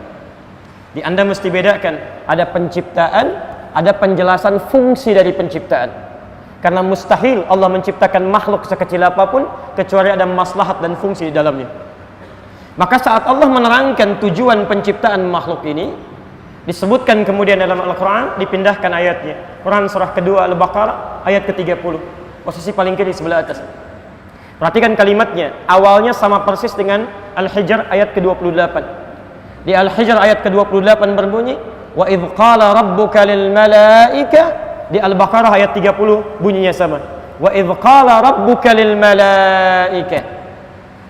Anda mesti bedakan, ada penciptaan, ada penjelasan fungsi dari penciptaan. Karena mustahil Allah menciptakan makhluk sekecil apapun kecuali ada maslahat dan fungsi di dalamnya. Maka saat Allah menerangkan tujuan penciptaan makhluk ini, disebutkan kemudian dalam Al-Quran, dipindahkan ayatnya. Quran surah kedua Al-Baqarah ayat ke-30, posisi paling kiri sebelah atas. Perhatikan kalimatnya, awalnya sama persis dengan Al-Hijr ayat ke-28. Di Al-Hijr ayat ke-28 berbunyi, wa idh qala rabbuka lil malaika. Di Al-Baqarah ayat 30 bunyinya sama, wa idh qala rabbuka lil malaika.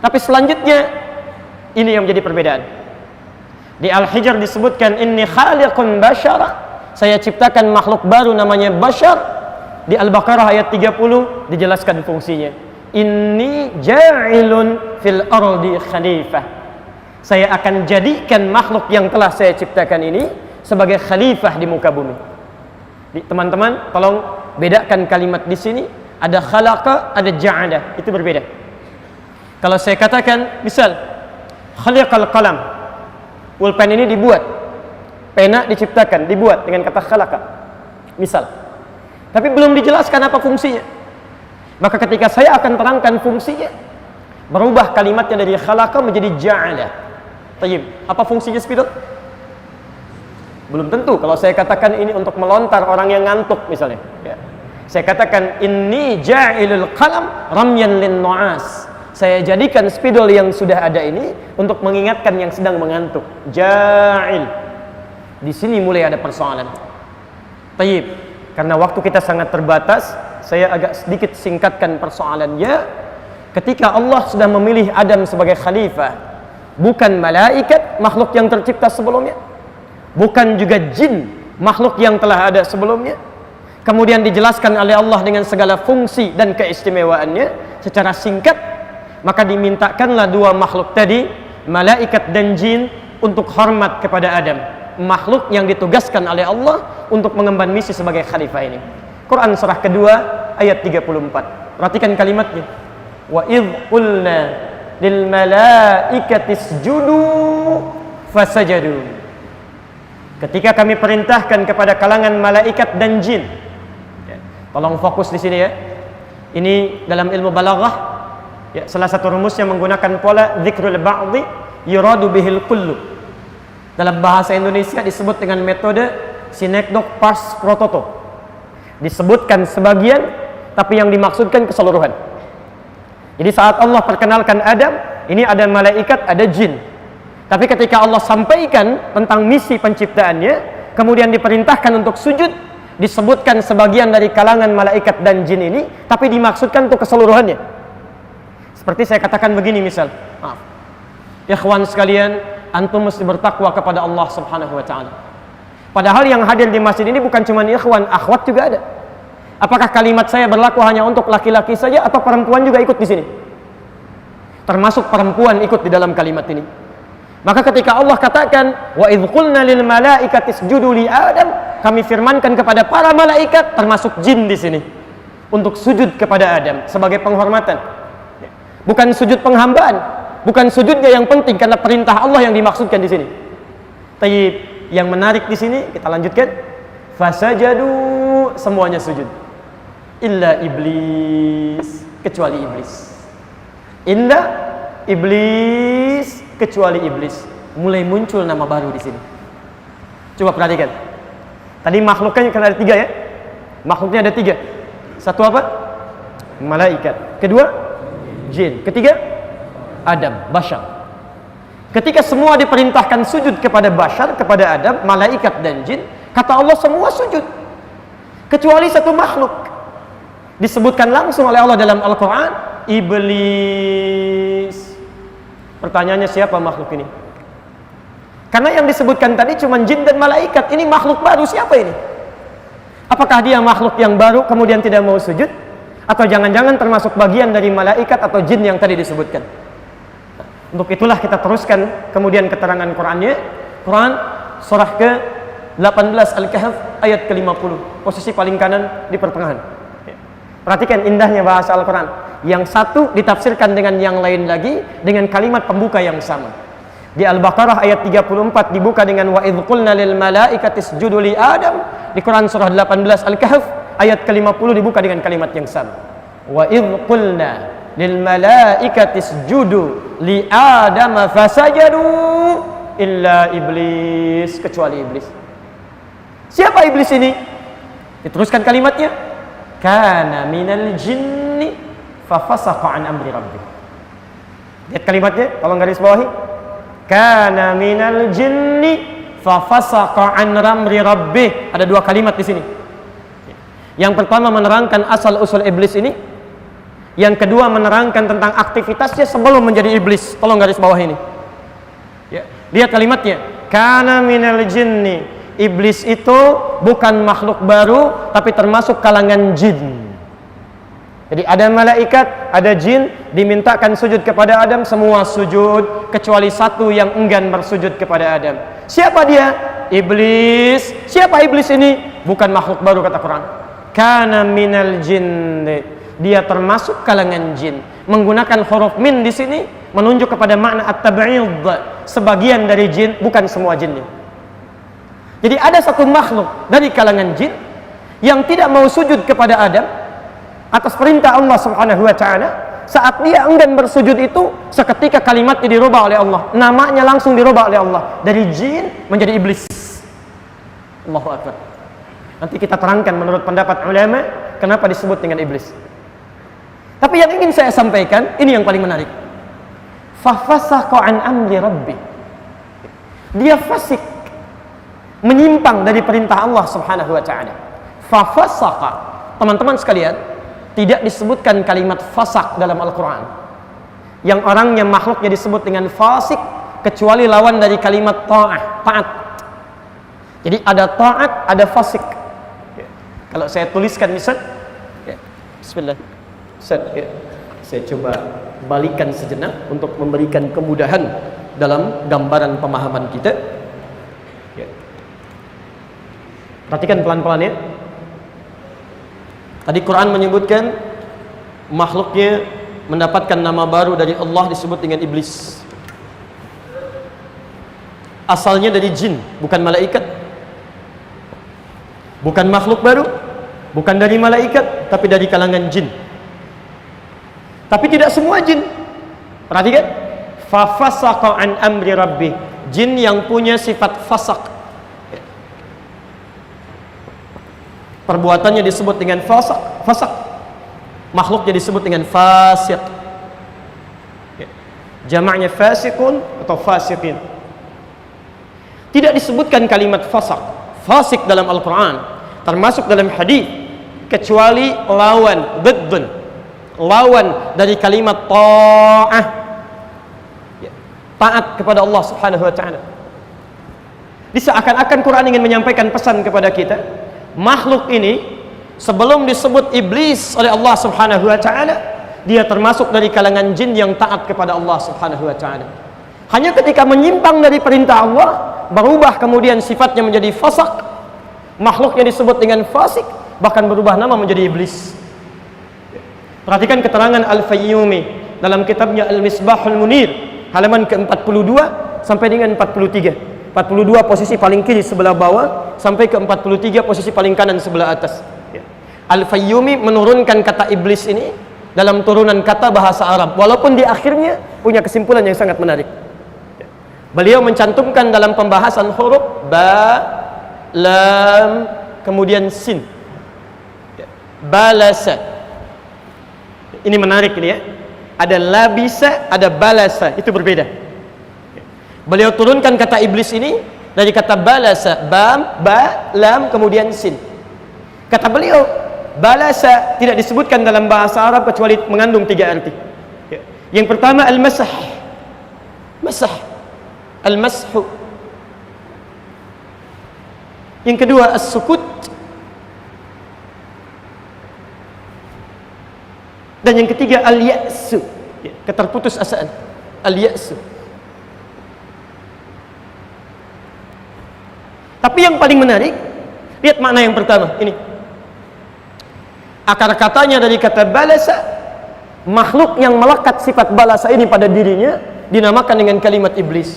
Tapi selanjutnya ini yang menjadi perbedaan. Di Al-Hijr disebutkan inni khaliqun basyara, saya ciptakan makhluk baru namanya Bashar. Di Al-Baqarah ayat 30 dijelaskan fungsinya, inni ja'ilun fil ardi khalifah, saya akan jadikan makhluk yang telah saya ciptakan ini sebagai khalifah di muka bumi. Teman-teman, tolong bedakan kalimat di sini. Ada khalaqa, ada ja'ala, itu berbeda. Kalau saya katakan, misal, khaliqal qalam, pulpen ini dibuat, pena diciptakan, dibuat dengan kata khalaqa, misal. Tapi belum dijelaskan apa fungsinya. Maka ketika saya akan terangkan fungsinya, berubah kalimatnya dari khalaqa menjadi ja'ala. Tayyib, apa fungsinya spidol? Belum tentu. Kalau saya katakan ini untuk melontar orang yang ngantuk misalnya, ya. Saya katakan inni ja'ilul qalam ramyan lin nu'as, saya jadikan spidol yang sudah ada ini untuk mengingatkan yang sedang mengantuk. Ja'il. Di sini mulai ada persoalan. Tayyib. Karena waktu kita sangat terbatas, saya agak sedikit singkatkan persoalannya. Ketika Allah sudah memilih Adam sebagai khalifah, bukan malaikat, makhluk yang tercipta sebelumnya, bukan juga jin, makhluk yang telah ada sebelumnya, kemudian dijelaskan oleh Allah dengan segala fungsi dan keistimewaannya secara singkat, maka dimintakanlah dua makhluk tadi, malaikat dan jin, untuk hormat kepada Adam, makhluk yang ditugaskan oleh Allah untuk mengemban misi sebagai khalifah ini. Quran surah kedua ayat 34. Perhatikan kalimatnya, wa idh qulna lil malaikati isjudu fasajadu, ketika kami perintahkan kepada kalangan malaikat dan jin. Ya, tolong fokus di sini ya. Ini dalam ilmu balaghah, ya, salah satu rumusnya menggunakan pola dzikrul ba'dhi yuradu bihil kullu. Dalam bahasa Indonesia disebut dengan metode synecdoche pars pro toto. Disebutkan sebagian, tapi yang dimaksudkan keseluruhan. Jadi saat Allah perkenalkan Adam, ini ada malaikat, ada jin. Tapi ketika Allah sampaikan tentang misi penciptaannya, kemudian diperintahkan untuk sujud, disebutkan sebagian dari kalangan malaikat dan jin ini, tapi dimaksudkan untuk keseluruhannya. Seperti saya katakan begini misal, maaf, ikhwan sekalian, antum mesti bertakwa kepada Allah Subhanahu wa Ta'ala. Padahal yang hadir di masjid ini bukan cuma ikhwan, akhwat juga ada. Apakah kalimat saya berlaku hanya untuk laki-laki saja atau perempuan juga ikut di sini? Termasuk perempuan ikut di dalam kalimat ini. Maka ketika Allah katakan wa idz qulna lil malaikati isjudu li Adam, kami firmankan kepada para malaikat termasuk jin di sini untuk sujud kepada Adam sebagai penghormatan. Bukan sujud penghambaan, bukan sujudnya yang penting karena perintah Allah yang dimaksudkan di sini. Tayyib, yang menarik di sini kita lanjutkan, fasajadu, semuanya sujud. Illa iblis, kecuali iblis. Illa iblis, kecuali iblis. Mulai muncul nama baru di sini. Coba perhatikan. Tadi makhluknya kan ada 3 ya. Makhluknya ada 3. Satu apa? Malaikat. Kedua, jin. Ketiga, Adam, bashar. Ketika semua diperintahkan sujud kepada bashar, kepada Adam, malaikat dan jin, kata Allah semua sujud. Kecuali satu makhluk. Disebutkan langsung oleh Allah dalam Al-Quran, iblis. Pertanyaannya, siapa makhluk ini? Karena yang disebutkan tadi cuma jin dan malaikat. Ini makhluk baru, siapa ini? Apakah dia makhluk yang baru kemudian tidak mau sujud? Atau jangan-jangan termasuk bagian dari malaikat atau jin yang tadi disebutkan? Untuk itulah kita teruskan kemudian keterangan Qurannya. Quran surah ke-18 Al-Kahf ayat ke-50, posisi paling kanan di pertengahan. Perhatikan indahnya bahasa Al-Quran. Yang satu ditafsirkan dengan yang lain lagi dengan kalimat pembuka yang sama. Di Al-Baqarah ayat 34 dibuka dengan wa idz qulna lil malaikati isjudu li Adam. Di Quran surah 18 Al-Kahf ayat ke-50 dibuka dengan kalimat yang sama. Wa idz qulna lil malaikati isjudu li Adam fasajadu illa iblis, kecuali iblis. Siapa iblis ini? Diteruskan kalimatnya, kana minal jinni fafasaqa an amri rabbih. Lihat kalimatnya, tolong garis bawahi. Kana minal jinni fafasaqa an amri rabbih. Ada dua kalimat di sini. Yang pertama menerangkan asal usul iblis ini. Yang kedua menerangkan tentang aktivitasnya sebelum menjadi iblis. Tolong garis bawah ini. Ya. Lihat kalimatnya. Kana minal jinni. Iblis itu bukan makhluk baru, tapi termasuk kalangan jin. Jadi ada malaikat, ada jin, dimintakan sujud kepada Adam, semua sujud, kecuali satu yang enggan bersujud kepada Adam. Siapa dia? Iblis. Siapa iblis ini? Bukan makhluk baru, kata Quran. Kana minal jinni. Dia termasuk kalangan jin. Menggunakan huruf min di sini menunjuk kepada makna at-tab'id, sebagian dari jin, bukan semua jinnya. Jadi ada satu makhluk dari kalangan jin yang tidak mau sujud kepada Adam atas perintah Allah Subhanahu wa taala. Saat dia enggan bersujud itu, seketika kalimatnya dirubah oleh Allah, namanya langsung dirubah oleh Allah, dari jin menjadi iblis. Allahu akbar. Nanti kita terangkan menurut pendapat ulama kenapa disebut dengan iblis. Tapi yang ingin saya sampaikan, ini yang paling menarik. Fafasaqa an amri rabbi. Dia fasik, menyimpang dari perintah Allah Subhanahu wa taala. Fafasaqa. Teman-teman sekalian, tidak disebutkan kalimat fasak dalam Al-Quran. Yang orangnya makhluknya disebut dengan fasik, kecuali lawan dari kalimat ta'ah, taat. Jadi ada taat, ada fasik. Kalau saya tuliskan misal, bismillah. Saya coba balikan sejenak untuk memberikan kemudahan dalam gambaran pemahaman kita. Perhatikan pelan-pelan ya. Tadi Quran menyebutkan makhluknya mendapatkan nama baru dari Allah, disebut dengan iblis. Asalnya dari jin, bukan malaikat. Bukan makhluk baru, bukan dari malaikat, tapi dari kalangan jin. Tapi tidak semua jin. Perhatikan. Fafasaqa an amri rabbih. Jin yang punya sifat fasak. Perbuatannya disebut dengan fasak. Makhluknya disebut dengan fasik. Jamaknya fasikun atau fasikin. Tidak disebutkan kalimat fasak, fasik dalam Al-Quran, termasuk dalam hadis, kecuali lawan, diddun, lawan dari kalimat ta'ah, taat kepada Allah Subhanahu wa taala. Seakan-akan Quran ingin menyampaikan pesan kepada kita, makhluk ini sebelum disebut iblis oleh Allah Subhanahu wa taala, dia termasuk dari kalangan jin yang taat kepada Allah Subhanahu wa taala. Hanya ketika menyimpang dari perintah Allah, berubah kemudian sifatnya menjadi fasak, makhluknya disebut dengan fasik, bahkan berubah nama menjadi iblis. Perhatikan keterangan Al-Fayyumi dalam kitabnya Al-Misbahul Munir, halaman ke-42 sampai dengan 43. 42 posisi paling kiri sebelah bawah sampai ke 43 posisi paling kanan sebelah atas. Al-Fayyumi menurunkan kata iblis ini dalam turunan kata bahasa Arab, walaupun di akhirnya punya kesimpulan yang sangat menarik. Beliau mencantumkan dalam pembahasan huruf ba, lam, kemudian sin. Balasa. Ini menarik ini ya. ada labisa, ada balasa, itu berbeda. Beliau turunkan kata iblis ini dari kata balasa, ba, lam, kemudian sin. Kata beliau, balasa tidak disebutkan dalam bahasa Arab kecuali mengandung 3 arti. Yang pertama al-masah, masah, al-mashu. Yang kedua as-sukut. Dan yang ketiga al-ya'su, keterputus asaan, al-ya'su. Tapi yang paling menarik, lihat makna yang pertama ini. Akar katanya dari kata balasa, makhluk yang melekat sifat balasa ini pada dirinya dinamakan dengan kalimat iblis.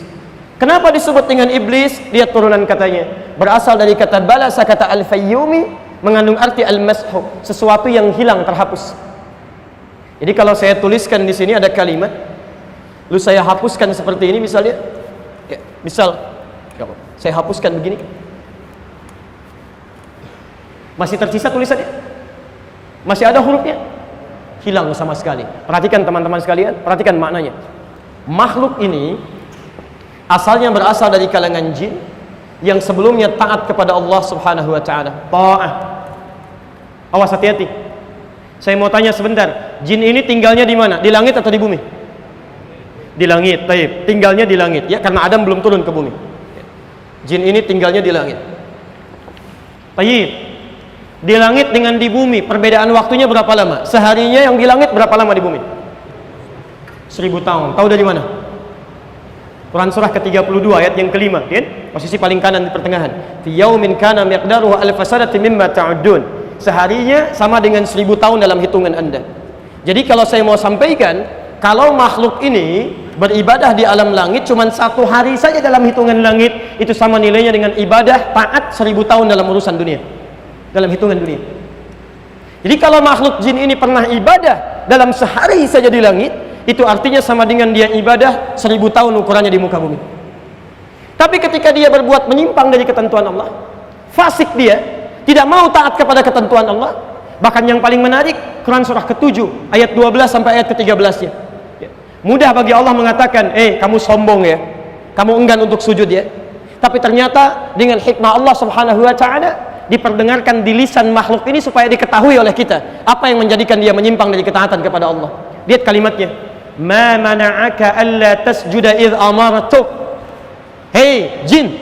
Kenapa disebut dengan iblis? Lihat turunan katanya, berasal dari kata balasa, kata al-fayyumi, mengandung arti al-mashu, sesuatu yang hilang, terhapus. Jadi kalau saya tuliskan di sini ada kalimat, lalu saya hapuskan seperti ini misalnya, ya, misal saya hapuskan begini, masih tersisa tulisannya, masih ada hurufnya, hilang sama sekali. Perhatikan teman-teman sekalian, perhatikan maknanya. Makhluk ini asalnya berasal dari kalangan jin yang sebelumnya taat kepada Allah Subhanahu wa taala. Ta'ah. Awas, hati-hati. Saya mau tanya sebentar, jin ini tinggalnya di mana? Di langit atau di bumi? Di langit, taib. Tinggalnya di langit, ya, karena Adam belum turun ke bumi. Jin ini tinggalnya di langit. Taib. Di langit dengan di bumi, perbedaan waktunya berapa lama? Seharinya yang di langit berapa lama di bumi? 1000 tahun. Tahu dari mana? Quran surah ke-32 ayat yang kelima, kan? Posisi paling kanan di pertengahan. Fi yaumin kana miqdaruhu alf sanati mimma ta'udun. Seharinya sama dengan 1000 tahun dalam hitungan Anda. Jadi kalau saya mau sampaikan, kalau makhluk ini beribadah di alam langit cuma 1 hari saja dalam hitungan langit, itu sama nilainya dengan ibadah taat 1000 tahun dalam urusan dunia, dalam hitungan dunia. Jadi kalau makhluk jin ini pernah ibadah dalam sehari saja di langit, itu artinya sama dengan dia ibadah 1000 tahun ukurannya di muka bumi. Tapi ketika dia berbuat menyimpang dari ketentuan Allah, fasik dia, tidak mau taat kepada ketentuan Allah. Bahkan yang paling menarik, Quran surah ke-7 ayat 12 sampai ayat ke-13 ya. Mudah bagi Allah mengatakan, kamu sombong ya, kamu enggan untuk sujud ya. Tapi ternyata dengan hikmah Allah Subhanahu wa taala diperdengarkan di lisan makhluk ini supaya diketahui oleh kita apa yang menjadikan dia menyimpang dari ketaatan kepada Allah. Lihat kalimatnya, ma mana'aka alla tasjuda idh amartuk. Hei jin,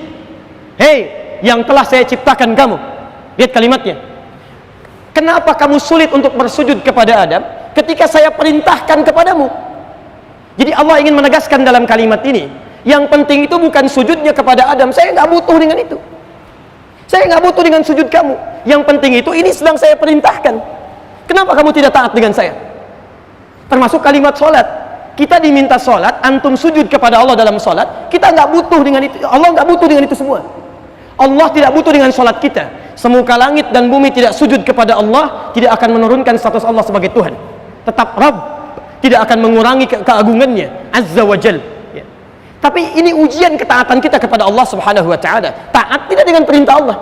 hei yang telah saya ciptakan kamu. Lihat kalimatnya, kenapa kamu sulit untuk bersujud kepada Adam ketika saya perintahkan kepadamu? Jadi Allah ingin menegaskan dalam kalimat ini, yang penting itu bukan sujudnya kepada Adam. Saya nggak butuh dengan itu, saya nggak butuh dengan sujud kamu. Yang penting itu ini sedang saya perintahkan. Kenapa kamu tidak taat dengan saya? Termasuk kalimat sholat, kita diminta sholat, antum sujud kepada Allah dalam sholat, kita nggak butuh dengan itu. Allah nggak butuh dengan itu semua. Allah tidak butuh dengan sholat kita. Semuka langit dan bumi tidak sujud kepada Allah, tidak akan menurunkan status Allah sebagai Tuhan. Tetap Rabb, tidak akan mengurangi keagungannya Azza wa Jal ya. Tapi ini ujian ketaatan kita kepada Allah Subhanahu wa ta'ala. Taat tidak dengan perintah Allah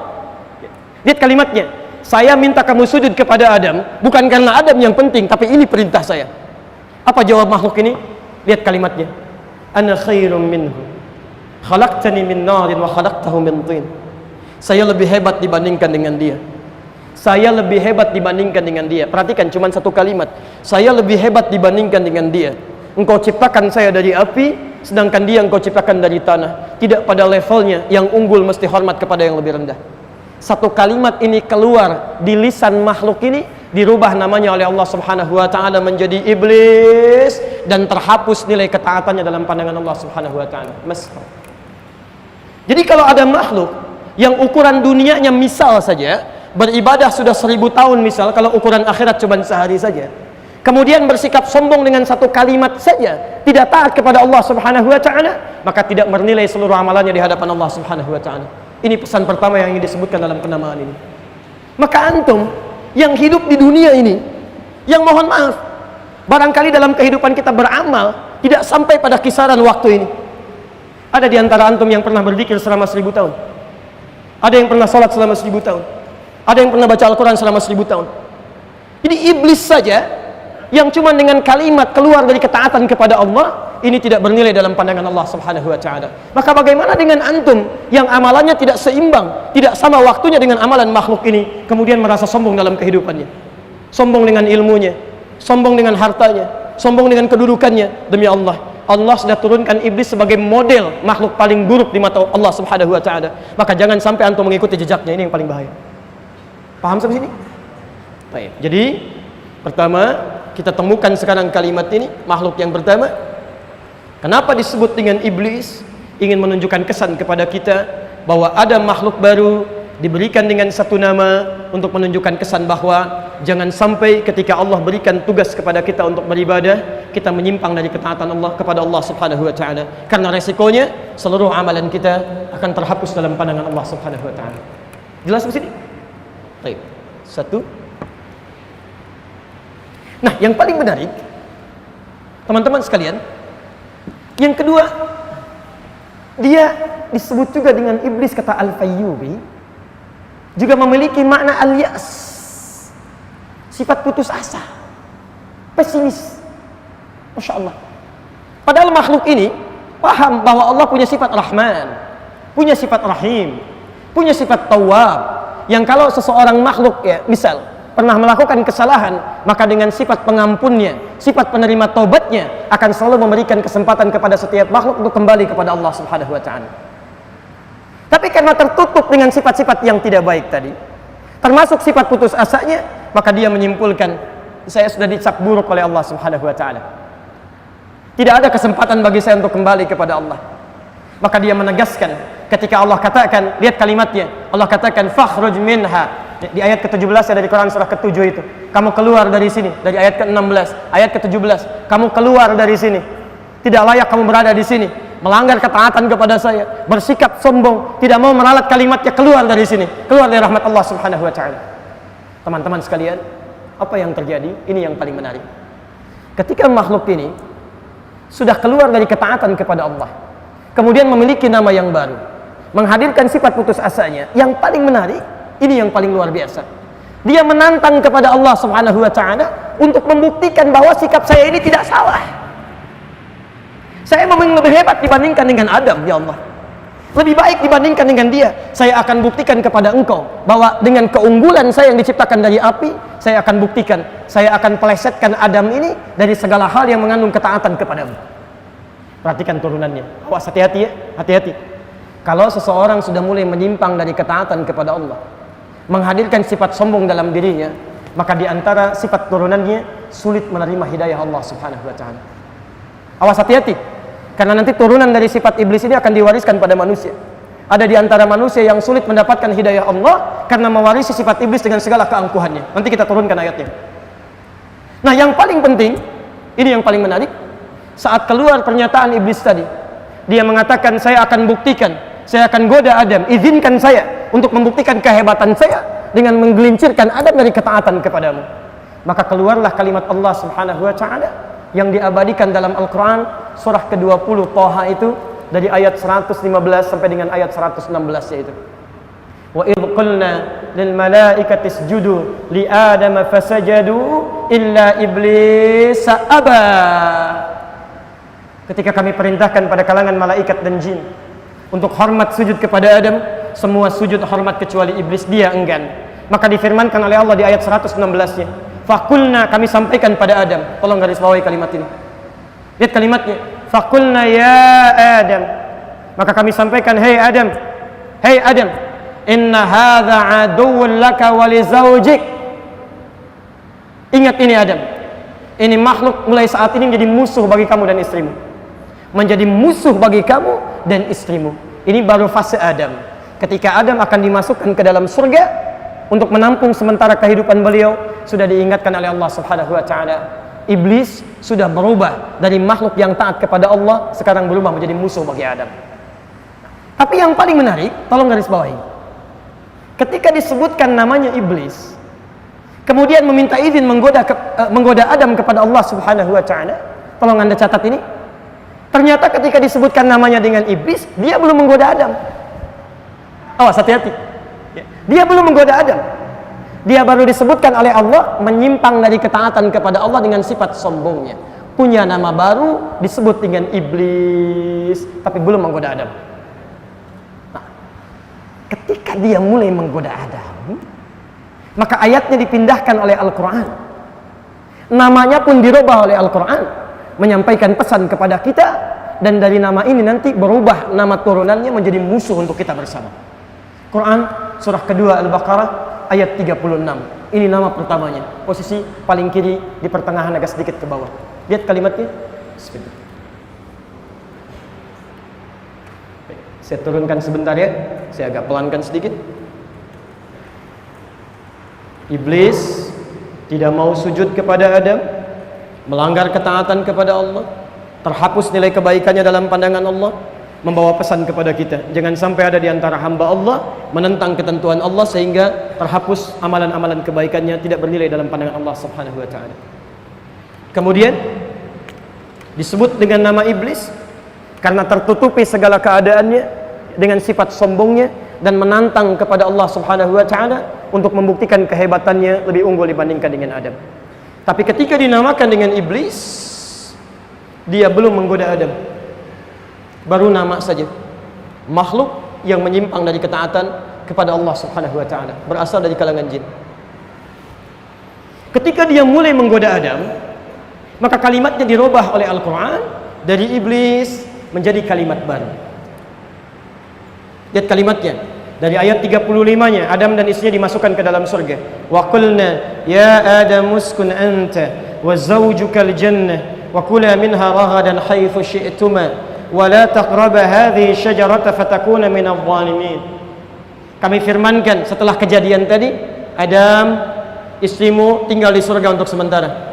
ya. Lihat kalimatnya, saya minta kamu sujud kepada Adam bukan karena Adam yang penting, tapi ini perintah saya. Apa jawab makhluk ini? Lihat kalimatnya, ana khairum minhu khalaqtani min narin wa khalaqtahu min tin. Saya lebih hebat dibandingkan dengan dia. Saya lebih hebat dibandingkan dengan dia. Perhatikan, cuma satu kalimat. Saya lebih hebat dibandingkan dengan dia. Engkau ciptakan saya dari api, sedangkan dia engkau ciptakan dari tanah. Tidak pada levelnya, yang unggul mesti hormat kepada yang lebih rendah. Satu kalimat ini keluar di lisan makhluk ini, dirubah namanya oleh Allah Subhanahu wa ta'ala menjadi iblis, dan terhapus nilai ketaatannya dalam pandangan Allah Subhanahu wa ta'ala. Jadi kalau ada makhluk yang ukuran dunianya misal saja, beribadah sudah 1000 tahun misal, kalau ukuran akhirat cuma sehari saja, kemudian bersikap sombong dengan satu kalimat saja, tidak taat kepada Allah Subhanahu wa ta'ala, maka tidak bernilai seluruh amalannya di hadapan Allah Subhanahu wa ta'ala. Ini pesan pertama yang ingin disebutkan dalam penamaan ini. Maka antum yang hidup di dunia ini, yang mohon maaf, barangkali dalam kehidupan kita beramal tidak sampai pada kisaran waktu ini. Ada di antara antum yang pernah berzikir selama 1000 tahun? Ada yang pernah sholat selama 1000 tahun? Ada yang pernah baca Al-Quran selama 1000 tahun? Jadi iblis saja yang cuma dengan kalimat keluar dari ketaatan kepada Allah, ini tidak bernilai dalam pandangan Allah Subhanahu wa taala. Maka bagaimana dengan antum yang amalannya tidak seimbang, tidak sama waktunya dengan amalan makhluk ini, kemudian merasa sombong dalam kehidupannya, sombong dengan ilmunya, sombong dengan hartanya, sombong dengan kedudukannya? Demi Allah, Allah sudah turunkan iblis sebagai model makhluk paling buruk di mata Allah Subhanahu wa taala. Maka jangan sampai antum mengikuti jejaknya, ini yang paling bahaya. Paham sampai sini? Baik. Jadi pertama, kita temukan sekarang kalimat ini, makhluk yang pertama. Kenapa disebut dengan iblis? Ingin menunjukkan kesan kepada kita bahwa ada makhluk baru diberikan dengan satu nama untuk menunjukkan kesan bahwa jangan sampai ketika Allah berikan tugas kepada kita untuk beribadah, kita menyimpang dari ketaatan Allah kepada Allah Subhanahu wa taala. Karena resikonya seluruh amalan kita akan terhapus dalam pandangan Allah Subhanahu wa taala. Jelas di sini? Baik. Satu. Nah, yang paling menarik, teman-teman sekalian, yang kedua, dia disebut juga dengan iblis, kata Al-Fayyubi, juga memiliki makna al-yas, sifat putus asa, pesimis. Masya Allah. Padahal makhluk ini paham bahwa Allah punya sifat Rahman, punya sifat Rahim, punya sifat Tawwab, yang kalau seseorang makhluk, ya misal pernah melakukan kesalahan, maka dengan sifat pengampunnya, sifat penerima taubatnya, akan selalu memberikan kesempatan kepada setiap makhluk untuk kembali kepada Allah Subhanahu wa taala. Tapi karena tertutup dengan sifat-sifat yang tidak baik tadi, termasuk sifat putus asanya, maka dia menyimpulkan, saya sudah dicap buruk oleh Allah Subhanahu wa taala. Tidak ada kesempatan bagi saya untuk kembali kepada Allah. Maka dia menegaskan ketika Allah katakan, lihat kalimatnya, Allah katakan fakhruj minha, di ayat ke-17 dari Quran surah ke-7 itu, kamu keluar dari sini. Dari ayat ke-16, ayat ke-17, kamu keluar dari sini. Tidak layak kamu berada di sini, melanggar ketaatan kepada saya, bersikap sombong, tidak mau meralat kalimatnya, keluar dari sini, keluar dari rahmat Allah Subhanahu wa taala. Teman-teman sekalian, apa yang terjadi? Ini yang paling menarik. Ketika makhluk ini sudah keluar dari ketaatan kepada Allah, kemudian memiliki nama yang baru, menghadirkan sifat putus asanya, yang paling menarik, ini yang paling luar biasa. Dia menantang kepada Allah Subhanahu wa taala untuk membuktikan bahwa sikap saya ini tidak salah. Saya memang lebih hebat dibandingkan dengan Adam, ya Allah. Lebih baik dibandingkan dengan dia. Saya akan buktikan kepada engkau bahwa dengan keunggulan saya yang diciptakan dari api, saya akan buktikan, saya akan pelesetkan Adam ini dari segala hal yang mengandung ketaatan kepadamu. Perhatikan turunannya. Awas, hati-hati ya, hati-hati. Kalau seseorang sudah mulai menyimpang dari ketaatan kepada Allah, menghadirkan sifat sombong dalam dirinya, maka di antara sifat turunannya sulit menerima hidayah Allah Subhanahu wa taala. Awas, hati-hati. Karena nanti turunan dari sifat iblis ini akan diwariskan pada manusia. Ada di antara manusia yang sulit mendapatkan hidayah Allah karena mewarisi sifat iblis dengan segala keangkuhannya. Nanti kita turunkan ayatnya. Nah, yang paling penting, ini yang paling menarik, saat keluar pernyataan iblis tadi, dia mengatakan, saya akan buktikan, saya akan goda Adam, izinkan saya untuk membuktikan kehebatan saya dengan menggelincirkan Adam dari ketaatan kepadamu. Maka keluarlah kalimat Allah Subhanahu wa taala yang diabadikan dalam Al-Quran surah ke-20 Thaha itu, dari ayat 115 sampai dengan ayat 116, yaitu wa idh qulna lil malaikati isjudu li adama fasajadu illa iblis aba. Ketika kami perintahkan pada kalangan malaikat dan jin untuk hormat sujud kepada Adam, semua sujud hormat kecuali iblis, dia enggan. Maka difirmankan oleh Allah di ayat 116-nya, fakulna, kami sampaikan pada Adam. Tolong garis bawahi kalimat ini. Lihat kalimatnya. Fakulna ya Adam. Maka kami sampaikan, hei Adam, hei Adam, inna hadza aduwwun laka wa li zawjik. Ingat ini Adam. Ini makhluk mulai saat ini menjadi musuh bagi kamu dan istrimu. Menjadi musuh bagi kamu dan istrimu. Ini baru fase Adam. Ketika Adam akan dimasukkan ke dalam surga untuk menampung sementara kehidupan beliau, sudah diingatkan oleh Allah Subhanahu wa taala, iblis sudah berubah dari makhluk yang taat kepada Allah, sekarang berubah menjadi musuh bagi Adam. Tapi yang paling menarik, tolong garis bawahi, ketika disebutkan namanya iblis, kemudian meminta izin menggoda Adam kepada Allah Subhanahu wa taala, tolong Anda catat ini. Ternyata ketika disebutkan namanya dengan iblis, dia belum menggoda Adam. Awas, hati-hati. Dia belum menggoda Adam. Dia baru disebutkan oleh Allah menyimpang dari ketaatan kepada Allah dengan sifat sombongnya. Punya nama baru disebut dengan iblis, tapi belum menggoda Adam. Nah, ketika dia mulai menggoda Adam, maka ayatnya dipindahkan oleh Al-Quran. Namanya pun dirubah oleh Al-Quran, menyampaikan pesan kepada kita, dan dari nama ini nanti berubah nama turunannya menjadi musuh untuk kita bersama. Quran surah kedua Al-Baqarah ayat 36. Ini nama pertamanya, posisi paling kiri di pertengahan agak sedikit ke bawah. Lihat kalimatnya. Saya turunkan sebentar ya, saya agak pelankan sedikit. Iblis tidak mau sujud kepada Adam, melanggar ketaatan kepada Allah, terhapus nilai kebaikannya dalam pandangan Allah, membawa pesan kepada kita, jangan sampai ada di antara hamba Allah menentang ketentuan Allah sehingga terhapus amalan-amalan kebaikannya, tidak bernilai dalam pandangan Allah Subhanahu wa taala. Kemudian disebut dengan nama iblis karena tertutupi segala keadaannya dengan sifat sombongnya dan menantang kepada Allah Subhanahu wa taala untuk membuktikan kehebatannya lebih unggul dibandingkan dengan Adam. Tapi ketika dinamakan dengan iblis, dia belum menggoda Adam. Baru nama saja. Makhluk yang menyimpang dari ketaatan kepada Allah Subhanahu wa taala, berasal dari kalangan jin. Ketika dia mulai menggoda Adam, maka kalimatnya dirubah oleh Al-Quran dari iblis menjadi kalimat baru. Lihat kalimatnya. Dari ayat 35-nya, Adam dan istrinya dimasukkan ke dalam surga. Wa qulna ya Adam uskun anta wa zawjukal jannah wa kula minha ragadan haitsu syi'tuma wa la taqraba hadhihi syajarata fatakuna minadh dhalimin. Kami firmankan setelah kejadian tadi, Adam, istrimu tinggal di surga untuk sementara.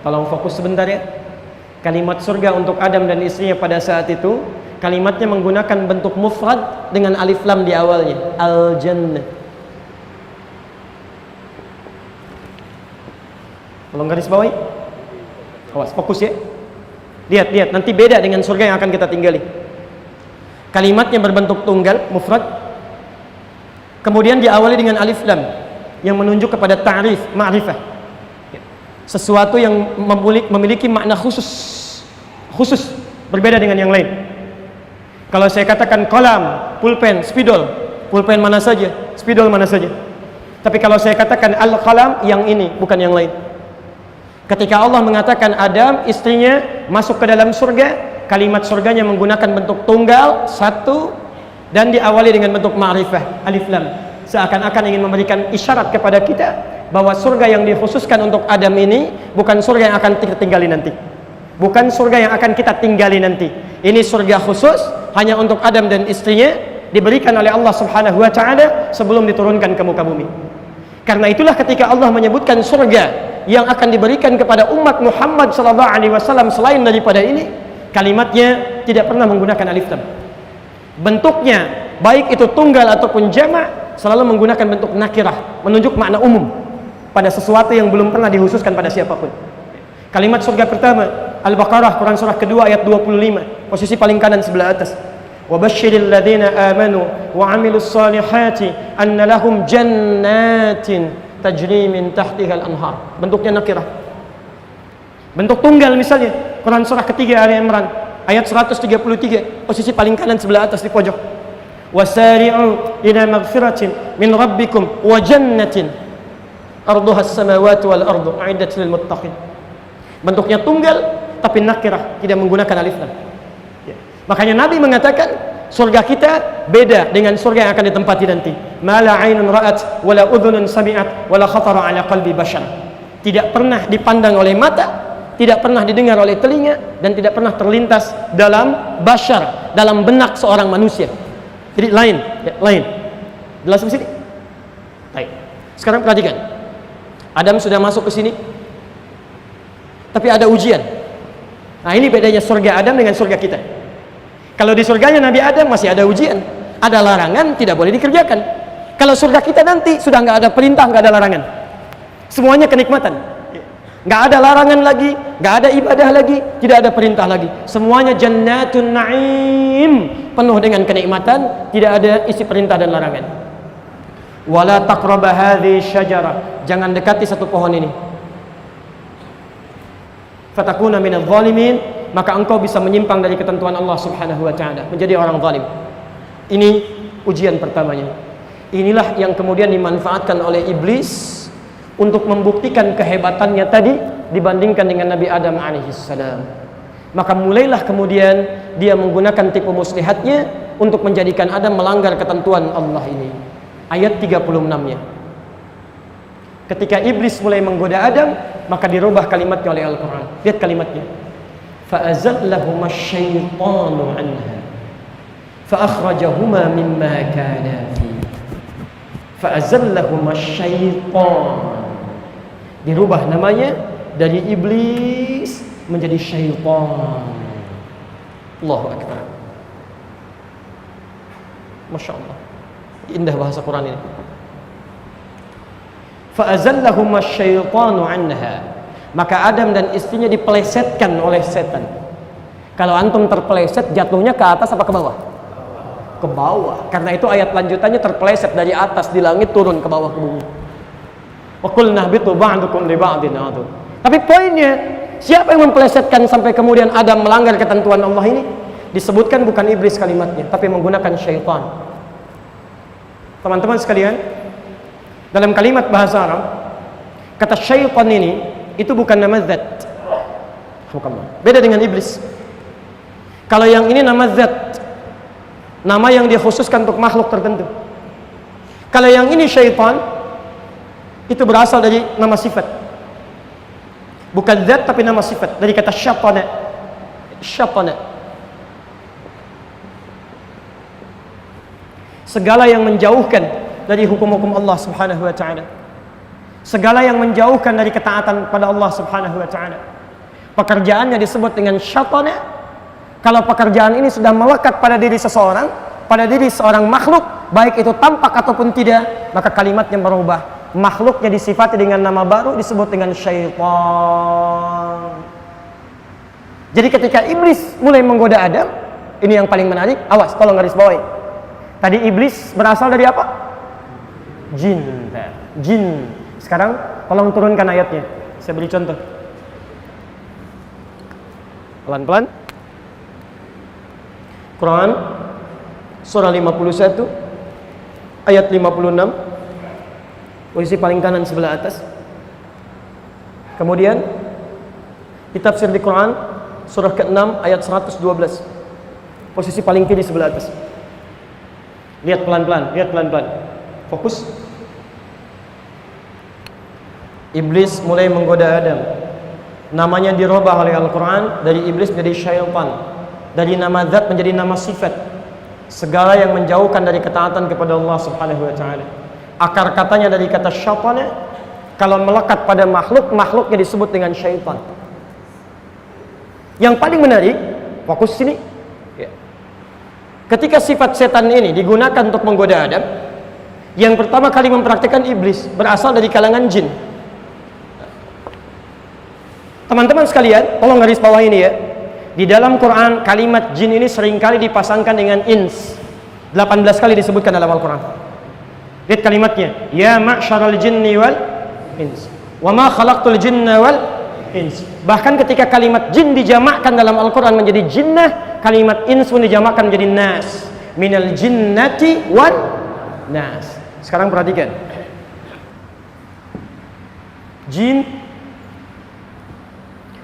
Tolong fokus sebentar ya. Kalimat surga untuk Adam dan istrinya pada saat itu, kalimatnya menggunakan bentuk mufrad dengan alif lam di awalnya, al-jannah. Tolong garis bawahi. Awas, fokus ya. Lihat, nanti beda dengan surga yang akan kita tinggali. Kalimatnya berbentuk tunggal, mufrad. Kemudian diawali dengan alif lam yang menunjuk kepada ta'rif, ma'rifah. Sesuatu yang memiliki makna khusus, berbeda dengan yang lain. Kalau saya katakan kolam, pulpen, spidol, pulpen mana saja, spidol mana saja. Tapi kalau saya katakan al-qalam, yang ini, bukan yang lain. Ketika Allah mengatakan Adam, istrinya masuk ke dalam surga, kalimat surganya menggunakan bentuk tunggal, satu, dan diawali dengan bentuk ma'rifah, alif lam. Seakan-akan ingin memberikan isyarat kepada kita bahwa surga yang dikhususkan untuk Adam ini bukan surga yang akan kita tinggali nanti. Bukan surga yang akan kita tinggali nanti. Ini surga khusus hanya untuk Adam dan istrinya, diberikan oleh Allah Subhanahu wa taala sebelum diturunkan ke muka bumi. Karena itulah ketika Allah menyebutkan surga yang akan diberikan kepada umat Muhammad sallallahu alaihi wasallam selain daripada ini, kalimatnya tidak pernah menggunakan alif lam. Bentuknya baik itu tunggal ataupun jamak selalu menggunakan bentuk nakirah, menunjuk makna umum pada sesuatu yang belum pernah dikhususkan pada siapapun. Kalimat surga pertama Al-Baqarah, Quran surah kedua ayat 25, posisi paling kanan sebelah atas. Wa basyiril ladzina amanu wa 'amilus solihati anna lahum jannatin tajri min tahtiha al-anhar. Bentuknya nakirah. Bentuk tunggal misalnya Quran surah ketiga Ali Imran ayat 133, posisi paling kanan sebelah atas di pojok. Wasari'u ila maghfiratin min rabbikum wa jannatin arduha as-samawati wal ardu a'iddat lil muttaqin. Bentuknya tunggal tapi nakirah, tidak menggunakan alif lam. Ya. Makanya Nabi mengatakan surga kita beda dengan surga yang akan ditempati nanti. Ma la 'ainun ra'at wa la udhunun sami'at wa la khatara 'ala qalbi bashar. Tidak pernah dipandang oleh mata, tidak pernah didengar oleh telinga, dan tidak pernah terlintas dalam bashar, dalam benak seorang manusia. Jadi lain. Jelas di sini? Baik. Sekarang perhatikan. Adam sudah masuk ke sini, tapi ada ujian. Nah, ini bedanya surga Adam dengan surga kita. Kalau di surganya Nabi Adam masih ada ujian, ada larangan, tidak boleh dikerjakan. Kalau surga kita nanti sudah nggak ada perintah, nggak ada larangan, semuanya kenikmatan. Nggak ada larangan lagi, nggak ada ibadah lagi, tidak ada perintah lagi. Semuanya jannatun na'im, penuh dengan kenikmatan, tidak ada isi perintah dan larangan. Wala taqraba hadhihi syajarah, jangan dekati satu pohon ini. Fatakuna minadh dhalimin, maka engkau bisa menyimpang dari ketentuan Allah Subhanahu wa taala, menjadi orang zalim. Ini ujian pertamanya. Inilah yang kemudian dimanfaatkan oleh iblis untuk membuktikan kehebatannya tadi dibandingkan dengan Nabi Adam alaihissalam. Maka mulailah kemudian dia menggunakan tipu muslihatnya untuk menjadikan Adam melanggar ketentuan Allah ini. Ayat 36-nya. Ketika iblis mulai menggoda Adam, maka dirubah kalimatnya oleh Al-Quran. Lihat kalimatnya. فَأَزَلَّهُمَا الشَّيْطَانُ عَنْهَا فَأَخْرَجَهُمَا مِمَّا كَانَا فِيهِ فَأَزَلَّهُمَا الشَّيْطَانُ. Dirubah namanya dari iblis menjadi syaitan. Allahu Akbar. Masya Allah, indah bahasa Quran ini. فَأَزَلَّهُمَا الشَّيْطَانُ عَنْهَا, maka Adam dan istrinya dipelesetkan oleh setan. Kalau antum terpeleset, jatuhnya ke atas apa ke bawah? Ke bawah. Karena itu ayat lanjutannya terpeleset dari atas di langit turun ke bawah ke bumi. Wa qulna bitu ba'dukum li ba'din adu. Tapi poinnya, siapa yang mempelesetkan sampai kemudian Adam melanggar ketentuan Allah ini? Disebutkan bukan iblis kalimatnya, tapi menggunakan syaitan. Teman-teman sekalian, dalam kalimat bahasa Arab, kata syaitan ini itu bukan nama zat. Beda dengan iblis. Kalau yang ini nama zat, nama yang dikhususkan untuk makhluk tertentu. Kalau yang ini syaitan, itu berasal dari nama sifat. Bukan zat tapi nama sifat, dari kata syatana. Syatana. Segala yang menjauhkan dari hukum-hukum Allah Subhanahu wa taala. Segala yang menjauhkan dari ketaatan pada Allah Subhanahu wa taala. Pekerjaannya disebut dengan syatana. Kalau pekerjaan ini sudah melekat pada diri seseorang, pada diri seorang makhluk, baik itu tampak ataupun tidak, maka kalimatnya berubah. Makhluknya disifati dengan nama baru, disebut dengan syaitan. Jadi ketika iblis mulai menggoda Adam, ini yang paling menarik, awas, tolong garis bawahi. Tadi iblis berasal dari apa? Jin. Jin. Sekarang tolong turunkan ayatnya. Saya beri contoh. Pelan-pelan. Quran surah 51 ayat 56. Posisi paling kanan sebelah atas. Kemudian ditafsir di Quran surah ke-6 ayat 112. Posisi paling kiri sebelah atas. Lihat pelan-pelan, lihat pelan-pelan. Fokus. Iblis mulai menggoda Adam. Namanya dirubah oleh Al-Quran dari iblis menjadi syaitan, dari nama zat menjadi nama sifat. Segala yang menjauhkan dari ketaatan kepada Allah Subhanahu wa taala. Akar katanya dari kata syaitan, kalau melekat pada makhluk, makhluknya disebut dengan syaitan. Yang paling menarik, fokus sini. Ketika sifat setan ini digunakan untuk menggoda Adam, yang pertama kali mempraktikkan iblis berasal dari kalangan jin. Teman-teman sekalian, tolong garis bawah ini ya. Di dalam Quran, kalimat jin ini seringkali dipasangkan dengan ins. 18 kali disebutkan dalam Al-Quran. Lihat kalimatnya. Ya ma'syaral jinni wal ins. Wa ma khalaqtul jinna wal ins. Bahkan ketika kalimat jin dijamakkan dalam Al-Quran menjadi jinnah, kalimat ins pun dijamakkan menjadi nas. Minal jinnati wan nas. Sekarang perhatikan. Jin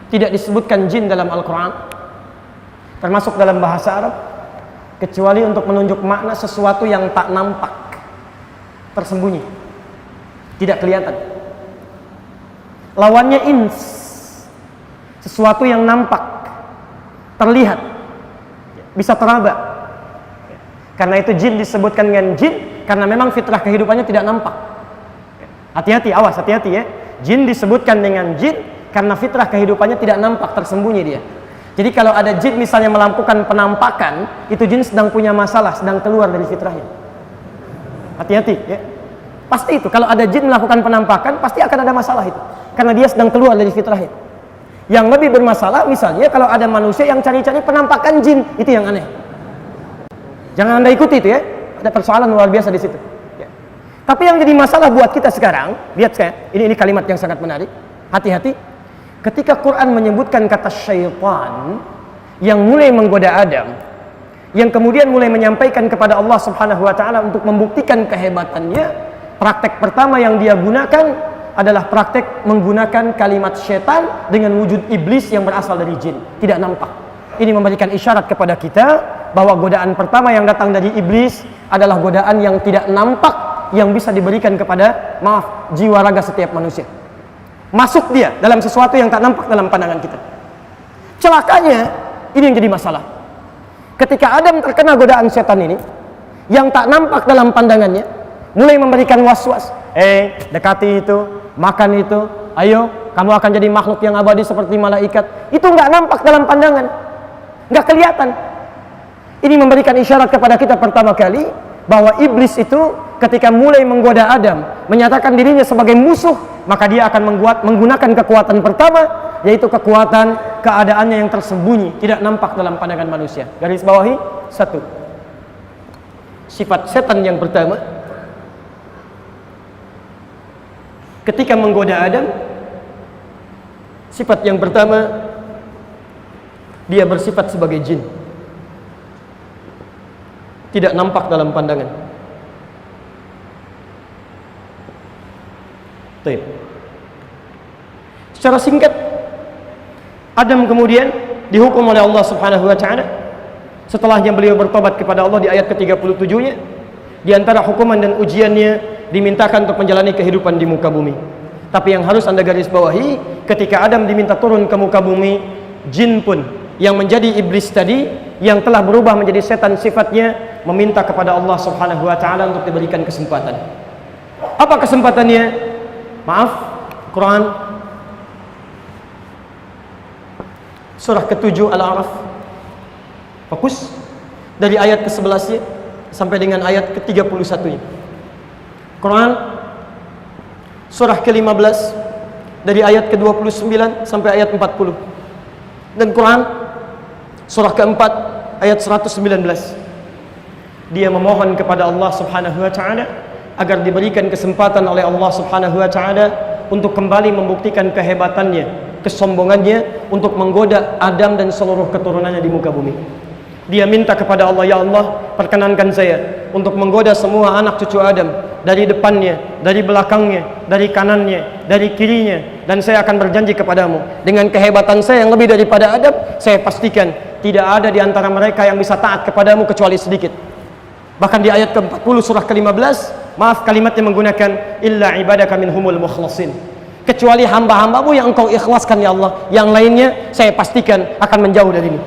tidak disebutkan jin dalam Al-Quran, termasuk dalam bahasa Arab, kecuali untuk menunjuk makna sesuatu yang tak nampak, tersembunyi, tidak kelihatan. Lawannya ins, sesuatu yang nampak, terlihat, bisa teraba. Karena itu jin disebutkan dengan jin, karena memang fitrah kehidupannya tidak nampak. Hati-hati, awas, hati-hati ya. Jin disebutkan dengan jin karena fitrah kehidupannya tidak nampak, tersembunyi dia. Jadi kalau ada jin misalnya melakukan penampakan, itu jin sedang punya masalah, sedang keluar dari fitrahnya. Hati-hati ya. Pasti itu, kalau ada jin melakukan penampakan, pasti akan ada masalah itu. Karena dia sedang keluar dari fitrahnya. Yang lebih bermasalah misalnya kalau ada manusia yang cari-cari penampakan jin, itu yang aneh. Jangan Anda ikuti itu ya. Ada persoalan luar biasa di situ. Ya. Tapi yang jadi masalah buat kita sekarang, lihat saya, ini kalimat yang sangat menarik. Hati-hati. Ketika Quran menyebutkan kata syaitan yang mulai menggoda Adam, yang kemudian mulai menyampaikan kepada Allah Subhanahu wa taala untuk membuktikan kehebatannya, praktek pertama yang dia gunakan adalah praktek menggunakan kalimat syaitan dengan wujud iblis yang berasal dari jin, tidak nampak. Ini memberikan isyarat kepada kita bahwa godaan pertama yang datang dari iblis adalah godaan yang tidak nampak, yang bisa diberikan kepada jiwa raga setiap manusia. Masuk dia dalam sesuatu yang tak nampak dalam pandangan kita. Celakanya, ini yang jadi masalah. Ketika Adam terkena godaan setan ini, yang tak nampak dalam pandangannya, mulai memberikan was-was. Dekati itu, makan itu, ayo, kamu akan jadi makhluk yang abadi seperti malaikat. Itu nggak nampak dalam pandangan, nggak kelihatan. Ini memberikan isyarat kepada kita pertama kali bahwa iblis itu ketika mulai menggoda Adam, menyatakan dirinya sebagai musuh, maka dia akan menggunakan kekuatan pertama, yaitu kekuatan keadaannya yang tersembunyi, tidak nampak dalam pandangan manusia. Garis bawahi, 1. Sifat setan yang pertama, ketika menggoda Adam, sifat yang pertama, dia bersifat sebagai jin, tidak nampak dalam pandangan. Baik. Secara singkat, Adam kemudian dihukum oleh Allah Subhanahu wa taala. Setelahnya beliau bertobat kepada Allah di ayat ke-37-nya. Di antara hukuman dan ujiannya dimintakan untuk menjalani kehidupan di muka bumi. Tapi yang harus Anda garis bawahi, ketika Adam diminta turun ke muka bumi, jin pun yang menjadi iblis tadi, yang telah berubah menjadi setan sifatnya, meminta kepada Allah Subhanahu wa taala untuk diberikan kesempatan. Apa kesempatannya? Maaf, Quran surah ke-7 Al-A'raf. Fokus dari ayat ke-11 sampai dengan ayat ke-31. Quran surah ke-15 dari ayat ke-29 sampai ayat 40. Dan Quran surah ke-4 ayat 119. Dia memohon kepada Allah Subhanahu wa taala agar diberikan kesempatan oleh Allah Subhanahu wa taala untuk kembali membuktikan kehebatannya, kesombongannya, untuk menggoda Adam dan seluruh keturunannya di muka bumi. Dia minta kepada Allah, ya Allah, perkenankan saya untuk menggoda semua anak cucu Adam, dari depannya, dari belakangnya, dari kanannya, dari kirinya, dan saya akan berjanji kepadamu, dengan kehebatan saya yang lebih daripada Adam, saya pastikan tidak ada di antara mereka yang bisa taat kepadamu kecuali sedikit. Bahkan di ayat ke-40 surah ke-15, maaf kalimatnya menggunakan illa ibadaka minhumul mukhlasin, kecuali hamba-hambamu yang engkau ikhlaskan ya Allah, yang lainnya saya pastikan akan menjauh darimu.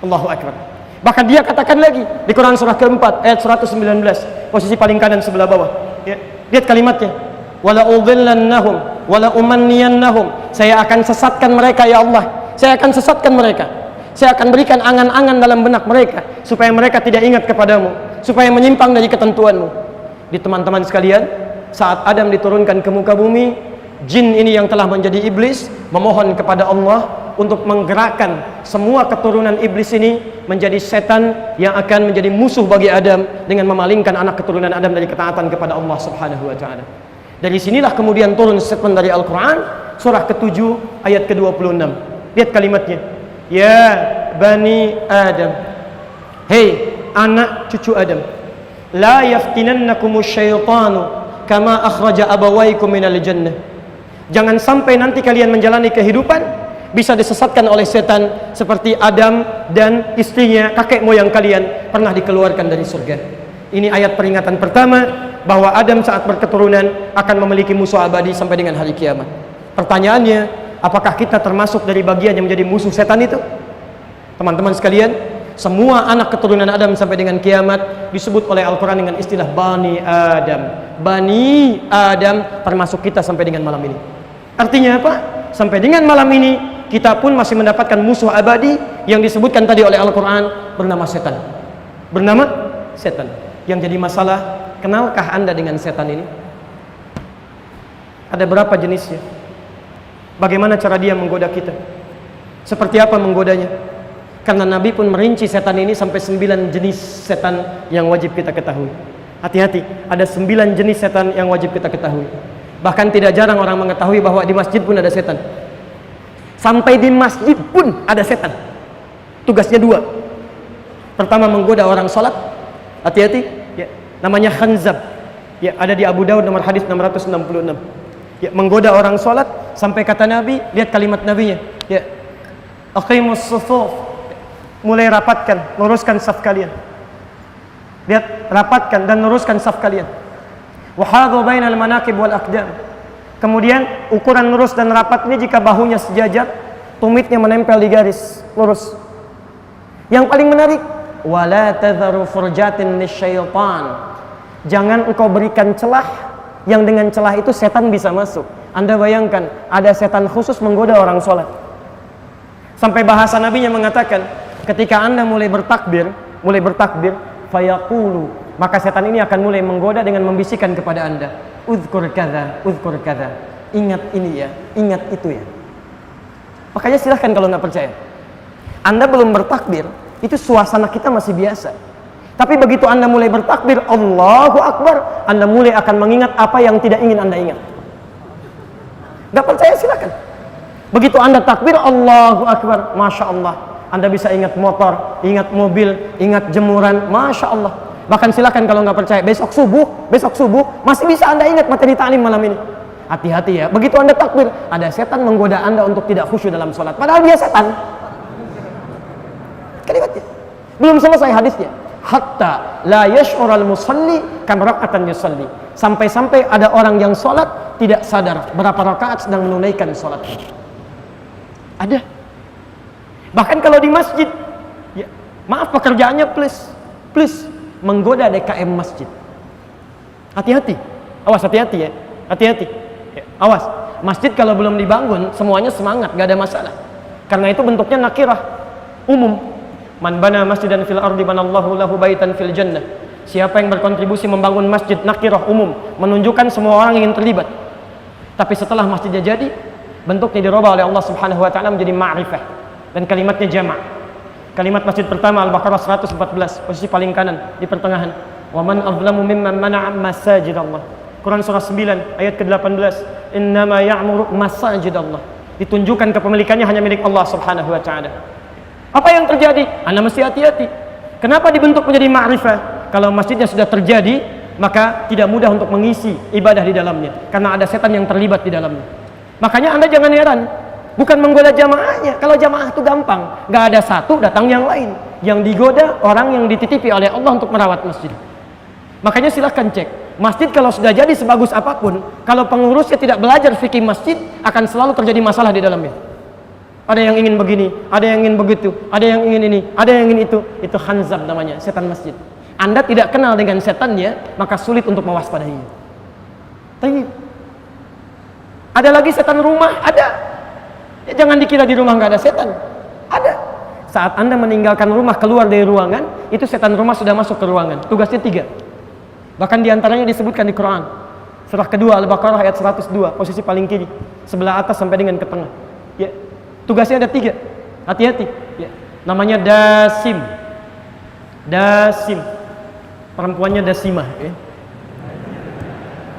Allahu Akbar. Bahkan dia katakan lagi di Quran surah ke-4 ayat 119, posisi paling kanan sebelah bawah ya. Lihat kalimatnya, wala udhillannahum wala umanniyannahum, saya akan sesatkan mereka ya Allah, saya akan sesatkan mereka, saya akan berikan angan-angan dalam benak mereka supaya mereka tidak ingat kepadamu, supaya menyimpang dari ketentuanmu. Di teman-teman sekalian, saat Adam diturunkan ke muka bumi, jin ini yang telah menjadi iblis memohon kepada Allah untuk menggerakkan semua keturunan iblis ini menjadi setan yang akan menjadi musuh bagi Adam dengan memalingkan anak keturunan Adam dari ketaatan kepada Allah Subhanahu wa taala. Dari sinilah kemudian turun statement dari Al-Quran surah ke-7 ayat ke-26. Lihat kalimatnya, ya bani Adam, hei anak cucu Adam, la yaftinannakumus syaitanu kama akhraja abawaikum minal jannah. Jangan sampai nanti kalian menjalani kehidupan bisa disesatkan oleh setan seperti Adam dan istrinya, kakek moyang kalian, pernah dikeluarkan dari surga. Ini ayat peringatan pertama bahwa Adam saat berketurunan akan memiliki musuh abadi sampai dengan hari kiamat. Pertanyaannya, apakah kita termasuk dari bagian yang menjadi musuh setan itu? Teman-teman sekalian, semua anak keturunan Adam sampai dengan kiamat disebut oleh Al-Quran dengan istilah Bani Adam. Bani Adam termasuk kita sampai dengan malam ini. Artinya apa? Sampai dengan malam ini kita pun masih mendapatkan musuh abadi yang disebutkan tadi oleh Al-Quran bernama setan. Bernama setan. Yang jadi masalah, kenalkah Anda dengan setan ini? Ada berapa jenisnya? Bagaimana cara dia menggoda kita? Seperti apa menggodanya? Karena Nabi pun merinci setan ini sampai 9 jenis setan yang wajib kita ketahui. Hati-hati, ada 9 jenis setan yang wajib kita ketahui. Bahkan tidak jarang orang mengetahui bahwa di masjid pun ada setan. Sampai di masjid pun ada setan. Tugasnya 2. Pertama, menggoda orang sholat. Hati-hati, ya. Namanya khanzab. Ya, ada di Abu Daud nomor hadis 666. Ya, menggoda orang sholat sampai kata Nabi, lihat kalimat Nabinya. Ya, aqimus sufuf. Mulai rapatkan, luruskan saf kalian. Lihat, rapatkan dan luruskan saf kalian. Wahadhu bainal manaqib wal aqdam. Kemudian ukuran lurus dan rapat ini jika bahunya sejajar, tumitnya menempel di garis lurus. Yang paling menarik, wala tadharu furjatin lisyaitan. Jangan engkau berikan celah yang dengan celah itu setan bisa masuk. Anda bayangkan, ada setan khusus menggoda orang sholat. Sampai bahasa Nabinya mengatakan, ketika Anda mulai bertakbir, fayaqulu, maka setan ini akan mulai menggoda dengan membisikkan kepada Anda, uzkur kadza, ingat ini ya, ingat itu ya. Makanya silahkan kalau nggak percaya. Anda belum bertakbir, itu suasana kita masih biasa. Tapi begitu Anda mulai bertakbir, Allahu Akbar, Anda mulai akan mengingat apa yang tidak ingin Anda ingat. Nggak percaya silahkan. Begitu Anda takbir, Allahu Akbar, Masya Allah, Anda bisa ingat motor, ingat mobil, ingat jemuran, Masya Allah. Bahkan silakan kalau nggak percaya, besok subuh masih bisa Anda ingat materi ta'lim malam ini. Hati-hati ya, begitu Anda takbir, ada setan menggoda Anda untuk tidak khusyuk dalam sholat. Padahal dia setan. Kalimatnya belum selesai hadisnya. Hatta la yash'ural musalli kam raka'atan yusalli. Sampai-sampai ada orang yang sholat tidak sadar berapa rakaat sedang menunaikan sholat. Ada. Bahkan kalau di masjid, ya, maaf pekerjaannya please menggoda DKM masjid. Hati-hati. Awas, hati-hati ya. Hati-hati. Ya, awas. Masjid kalau belum dibangun semuanya semangat, gak ada masalah. Karena itu bentuknya nakirah, umum. Man bana masjidan fil ardi banallahu lahu baitan fil jannah. Siapa yang berkontribusi membangun masjid, nakirah, umum, menunjukkan semua orang ingin terlibat. Tapi setelah masjidnya jadi, bentuknya dirubah oleh Allah Subhanahu wa taala menjadi ma'rifah dan kalimatnya jama'. Kalimat masjid pertama Al-Baqarah 114, posisi paling kanan di pertengahan. Wa man azlamu mimman mana'a masajidallah. Quran surah 9 ayat ke-18. Innama ya'muru masajidallah. Ditunjukkan kepemilikannya hanya milik Allah Subhanahu wa taala. Apa yang terjadi? Anda mesti hati-hati. Kenapa dibentuk menjadi ma'rifah? Kalau masjidnya sudah terjadi, maka tidak mudah untuk mengisi ibadah di dalamnya, karena ada setan yang terlibat di dalamnya. Makanya Anda jangan heran, bukan menggoda jamaahnya. Kalau jamaah itu gampang, nggak ada satu datang yang lain. Yang digoda orang yang dititipi oleh Allah untuk merawat masjid. Makanya silahkan cek, masjid kalau sudah jadi sebagus apapun, kalau pengurusnya tidak belajar fikih masjid, akan selalu terjadi masalah di dalamnya. Ada yang ingin begini, ada yang ingin begitu, ada yang ingin ini, ada yang ingin itu. Itu khanzab namanya, setan masjid. Anda tidak kenal dengan setannya, maka sulit untuk mewaspadainya. Tapi ada lagi setan rumah, ada. Ya, jangan dikira di rumah nggak ada setan. Ada. Saat Anda meninggalkan rumah, keluar dari ruangan, itu setan rumah sudah masuk ke ruangan. Tugasnya 3. Bahkan diantaranya disebutkan di Quran. Surah kedua Al-Baqarah ayat 102, posisi paling kiri, sebelah atas sampai dengan ke tengah. Ya. Tugasnya ada 3. Hati-hati ya. Namanya dasim. Perempuannya dasimah ya.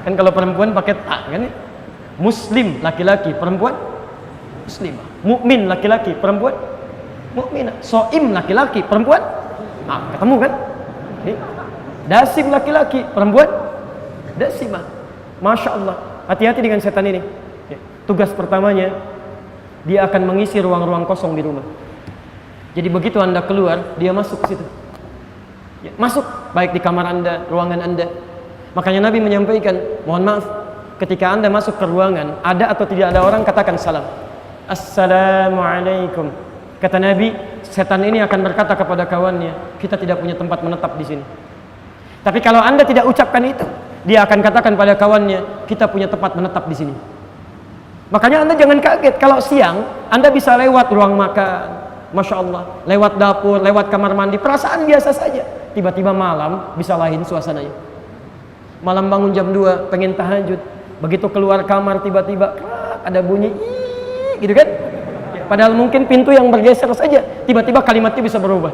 Kan kalau perempuan pakai ta kan ya? Muslim laki-laki, perempuan muslimah. Mukmin laki-laki, perempuan mukminah. Shaim laki-laki, perempuan ketemu kan? Dasim laki-laki, perempuan dasimah. Masya Allah. Hati-hati dengan setan ini ya. Tugas pertamanya, dia akan mengisi ruang-ruang kosong di rumah. Jadi begitu Anda keluar, dia masuk ke situ. Ya, masuk baik di kamar Anda, ruangan Anda. Makanya Nabi menyampaikan, mohon maaf, ketika Anda masuk ke ruangan, ada atau tidak ada orang, katakan salam. Assalamualaikum. Kata Nabi, setan ini akan berkata kepada kawannya, kita tidak punya tempat menetap di sini. Tapi kalau Anda tidak ucapkan itu, dia akan katakan pada kawannya, kita punya tempat menetap di sini. Makanya Anda jangan kaget kalau siang Anda bisa lewat ruang makan, Masya Allah, lewat dapur, lewat kamar mandi, perasaan biasa saja. Tiba-tiba malam bisa lain suasananya. Malam bangun jam 2 pengen tahajud, begitu keluar kamar tiba-tiba ada bunyi gitu kan ya, padahal mungkin pintu yang bergeser saja, tiba-tiba kalimatnya bisa berubah.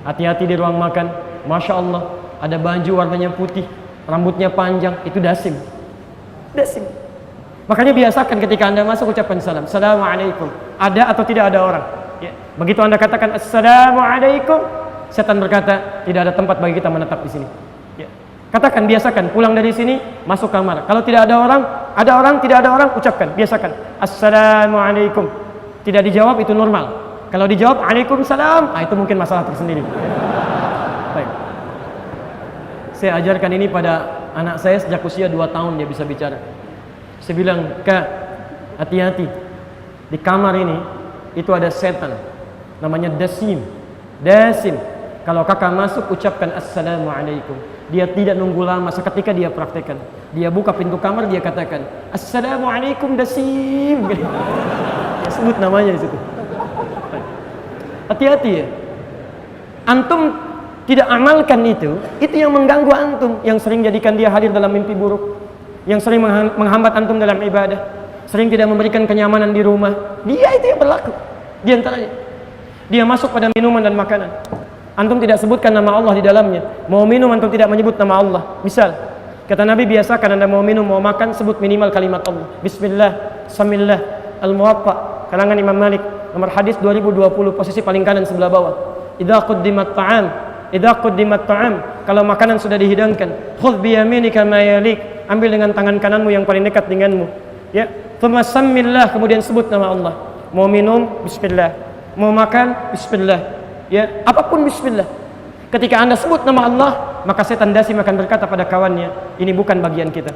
Hati-hati di ruang makan, Masya Allah, ada baju warnanya putih, rambutnya panjang, itu dasim. Dasim. Makanya biasakan ketika Anda masuk ucapkan salam. Assalamualaikum. Ada atau tidak ada orang? Ya. Begitu Anda katakan Assalamualaikum, setan berkata, tidak ada tempat bagi kita menetap di sini. Ya. Katakan, biasakan, pulang dari sini, masuk kamar. Kalau tidak ada orang, tidak ada orang, ucapkan, biasakan. Assalamualaikum. Tidak dijawab, itu normal. Kalau dijawab, Waalaikumsalam, itu mungkin masalah tersendiri. Baik. Saya ajarkan ini pada anak saya sejak usia 2 tahun dia bisa bicara. Saya bilang, Kak, hati-hati. Di kamar ini, itu ada setan. Namanya Dasim. Dasim. Kalau kakak masuk, ucapkan Assalamualaikum. Dia tidak nunggu lama, seketika dia praktekkan. Dia buka pintu kamar, dia katakan, Assalamualaikum Dasim. Dia sebut namanya di situ. Hati-hati ya. Antum tidak amalkan itu yang mengganggu antum, yang sering jadikan dia hadir dalam mimpi buruk, yang sering menghambat antum dalam ibadah, sering tidak memberikan kenyamanan di rumah. Dia itu yang berlaku. Di antaranya, dia masuk pada minuman dan makanan. Antum tidak sebutkan nama Allah di dalamnya. Mau minum antum tidak menyebut nama Allah. Misal, kata Nabi, biasakan Anda mau minum, mau makan, sebut minimal kalimat Allah. Bismillah, Samillah, Al-Muwatta, kalangan Imam Malik, nomor hadis 2020, posisi paling kanan sebelah bawah. Idza quddimat ta'am, kalau makanan sudah dihidangkan, khudh bi yaminika ma yalik, ambil dengan tangan kananmu yang paling dekat denganmu. Ya, thumma sammillah, kemudian sebut nama Allah. Mau minum, bismillah. Mau makan, bismillah. Ya, apapun bismillah. Ketika Anda sebut nama Allah, maka setan Dasim akan berkata pada kawannya, ini bukan bagian kita.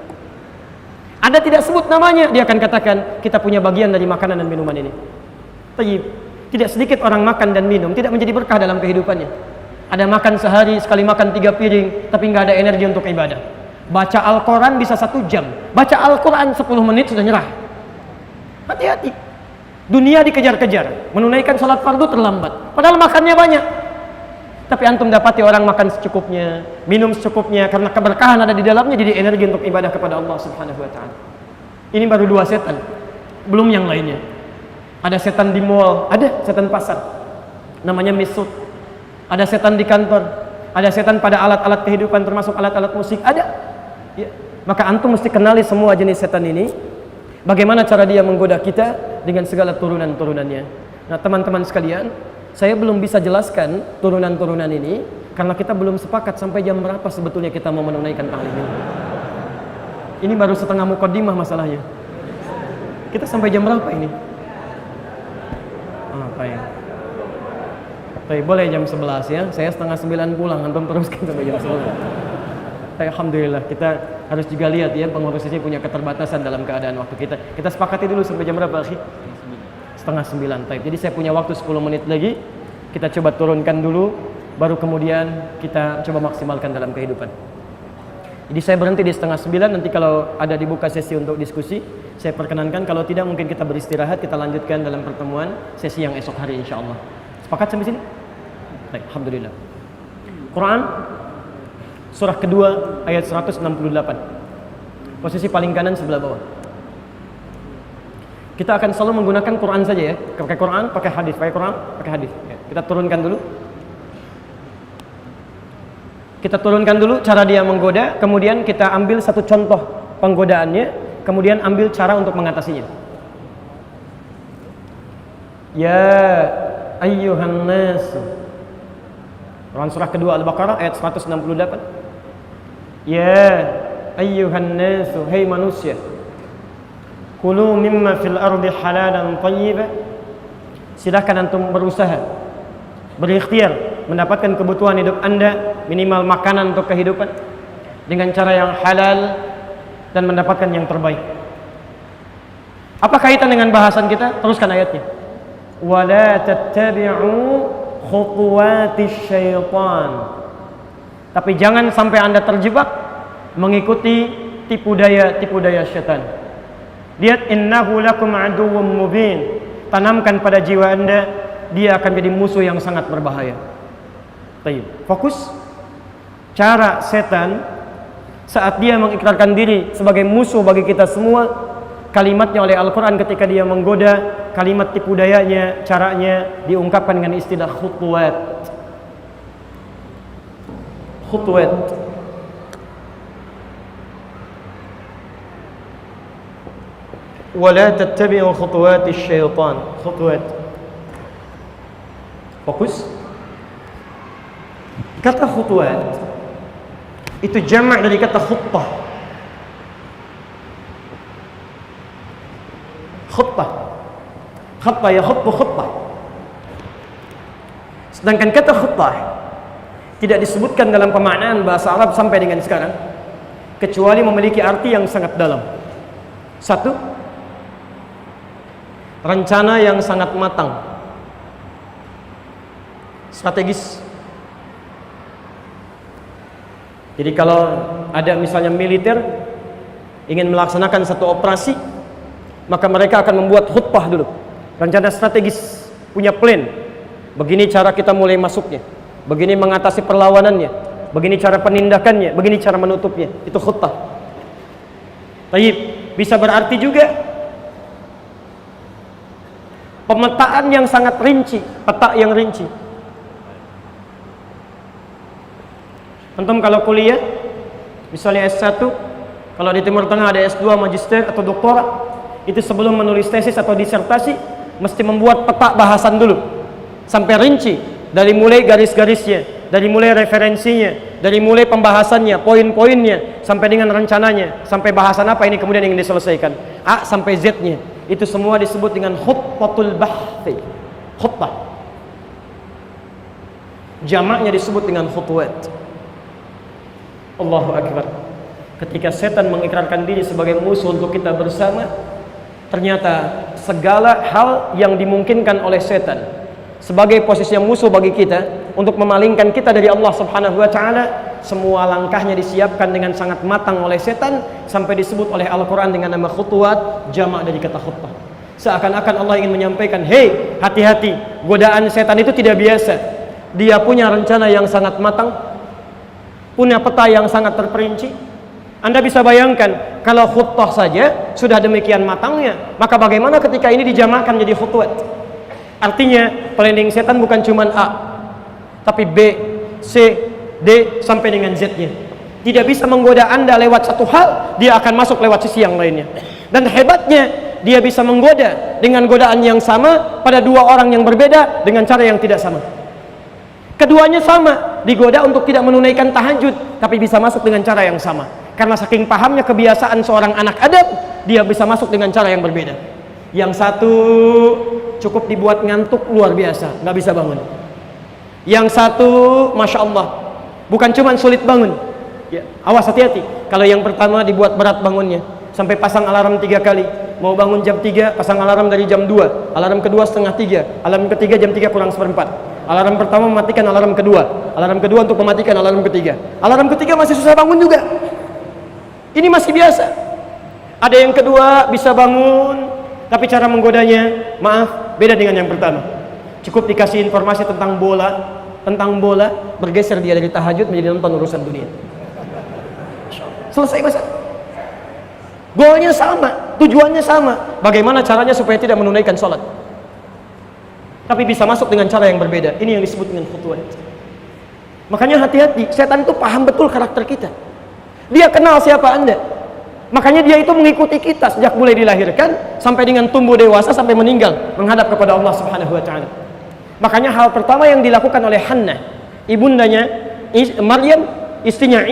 Anda tidak sebut namanya, dia akan katakan, kita punya bagian dari makanan dan minuman ini. Tayyib. Tidak sedikit orang makan dan minum tidak menjadi berkah dalam kehidupannya. Ada makan sehari, sekali makan 3 piring, tapi nggak ada energi untuk ibadah. Baca Al-Quran bisa 1 jam. Baca Al-Quran 10 menit sudah nyerah. Hati-hati. Dunia dikejar-kejar, menunaikan salat fardu terlambat, padahal makannya banyak. Tapi antum dapati orang makan secukupnya, minum secukupnya, karena keberkahan ada di dalamnya, jadi energi untuk ibadah kepada Allah Subhanahu wa ta'ala. Ini baru 2 setan, belum yang lainnya. Ada setan di mall, ada setan pasar, namanya misut. Ada setan di kantor, ada setan pada alat-alat kehidupan, termasuk alat-alat musik, ada. Ya. Maka antum mesti kenali semua jenis setan ini. Bagaimana cara dia menggoda kita dengan segala turunan-turunannya. Nah, teman-teman sekalian, saya belum bisa jelaskan turunan-turunan ini karena kita belum sepakat sampai jam berapa sebetulnya kita mau menunaikan taklim ini. Ini baru setengah mukaddimah masalahnya. Kita sampai jam berapa ini? Baik, boleh jam 11 ya. Saya setengah 9 pulang, antum teruskan sampai jam 11. Alhamdulillah, kita harus juga lihat ya, pengurus ini punya keterbatasan dalam keadaan waktu kita. Kita sepakati dulu sampai jam berapa, akhi? Setengah 9. Jadi saya punya waktu 10 menit lagi. Kita coba turunkan dulu, baru kemudian kita coba maksimalkan dalam kehidupan. Jadi saya berhenti di setengah 9. Nanti kalau ada dibuka sesi untuk diskusi, saya perkenankan. Kalau tidak, mungkin kita beristirahat. Kita lanjutkan dalam pertemuan sesi yang esok hari insya Allah. Sepakat sampai sini? Baik, alhamdulillah. Quran surah kedua ayat 168. Posisi paling kanan sebelah bawah. Kita akan selalu menggunakan Quran saja ya. Pakai Quran, pakai hadis, pakai Quran, pakai hadis. Kita turunkan dulu. Kita turunkan dulu cara dia menggoda, kemudian kita ambil satu contoh penggodaannya, kemudian ambil cara untuk mengatasinya. Ya ayyuhan nas. Quran surah kedua Al-Baqarah ayat 168. Ya ayyuhan nas, hai manusia, kulu mimma fil ardi halalan thayyiban. Silakan antum berusaha, berikhtiar mendapatkan kebutuhan hidup Anda, minimal makanan untuk kehidupan, dengan cara yang halal dan mendapatkan yang terbaik. Apa kaitan dengan bahasan kita? Teruskan ayatnya. Wala tattabi'u khutuwatis syaitan. Tapi jangan sampai Anda terjebak mengikuti tipu daya syaitan. Lihat, innahu lakum aduwwum mubin. Tanamkan pada jiwa Anda, dia akan jadi musuh yang sangat berbahaya. Baik, fokus. Cara setan saat dia mengikrarkan diri sebagai musuh bagi kita semua, kalimatnya oleh Al-Quran ketika dia menggoda, kalimat tipu dayanya, caranya diungkapkan dengan istilah khutuwat. Khutuwat. Wala tattabi'u khutuwati syaitan. Khutuwat. Fokus. Kata khutuwat itu jamak dari kata khutbah. Khutbah. Khutbah ya khutbah. Sedangkan kata khutbah tidak disebutkan dalam pemaknaan bahasa Arab sampai dengan sekarang, kecuali memiliki arti yang sangat dalam. Satu, rencana yang sangat matang, strategis. Jadi kalau ada misalnya militer ingin melaksanakan satu operasi, maka mereka akan membuat khutbah dulu, rencana strategis, punya plan. Begini cara kita mulai masuknya, begini mengatasi perlawanannya, begini cara penindakannya, begini cara menutupnya. Itu khutbah. Taib, bisa berarti juga pemetaan yang sangat rinci, peta yang rinci. Antum kalau kuliah, misalnya S1, kalau di Timur Tengah ada S2, magister atau doktorat, itu sebelum menulis tesis atau disertasi, mesti membuat peta bahasan dulu, sampai rinci, dari mulai garis-garisnya, dari mulai referensinya, dari mulai pembahasannya, poin-poinnya, sampai dengan rencananya, sampai bahasan apa ini kemudian ingin diselesaikan, A sampai Z-nya. Itu semua disebut dengan khutbatul bahthi, khutbah. Jamaknya disebut dengan khutwat. Allahu Akbar. Ketika setan mengikrarkan diri sebagai musuh untuk kita bersama, ternyata segala hal yang dimungkinkan oleh setan sebagai posisi yang musuh bagi kita untuk memalingkan kita dari Allah Subhanahu wa taala, semua langkahnya disiapkan dengan sangat matang oleh setan, sampai disebut oleh Al-Qur'an dengan nama khutwat, jamak dari kata khutbah. Seakan-akan Allah ingin menyampaikan, "Hei, hati-hati, godaan setan itu tidak biasa. Dia punya rencana yang sangat matang, punya peta yang sangat terperinci." Anda bisa bayangkan, kalau khutbah saja sudah demikian matangnya, maka bagaimana ketika ini dijamakkan jadi khutwat? Artinya, planning setan bukan cuma A, tapi B, C, D, sampai dengan Z-nya. Tidak bisa menggoda Anda lewat satu hal, dia akan masuk lewat sisi yang lainnya. Dan hebatnya, dia bisa menggoda dengan godaan yang sama pada dua orang yang berbeda dengan cara yang tidak sama. Keduanya sama, digoda untuk tidak menunaikan tahajud, tapi bisa masuk dengan cara yang sama. Karena saking pahamnya kebiasaan seorang anak Adam, dia bisa masuk dengan cara yang berbeda. Yang satu cukup dibuat ngantuk luar biasa, nggak bisa bangun. Yang satu, Masya Allah, bukan cuma sulit bangun. Ya, awas, hati-hati. Kalau yang pertama dibuat berat bangunnya, sampai pasang alarm 3 kali. Mau bangun jam 3, pasang alarm dari jam 2. Alarm kedua setengah 3. Alarm ketiga jam 3 kurang seperempat. Alarm pertama mematikan alarm kedua. Alarm kedua untuk mematikan alarm ketiga. Alarm ketiga masih susah bangun juga. Ini masih biasa. Ada yang kedua bisa bangun, tapi cara menggodanya, maaf, beda dengan yang pertama. Cukup dikasih informasi tentang bola, bergeser dia dari tahajud menjadi nonton urusan dunia. Selesai masalah. Goalnya sama, tujuannya sama. Bagaimana caranya supaya tidak menunaikan sholat, tapi bisa masuk dengan cara yang berbeda. Ini yang disebut dengan khutwat. Makanya hati-hati, setan itu paham betul karakter kita. Dia kenal siapa Anda. Makanya dia itu mengikuti kita sejak mulai dilahirkan sampai dengan tumbuh dewasa sampai meninggal menghadap kepada Allah Subhanahu wa taala. Makanya hal pertama yang dilakukan oleh Hannah, ibundanya Maryam, istrinya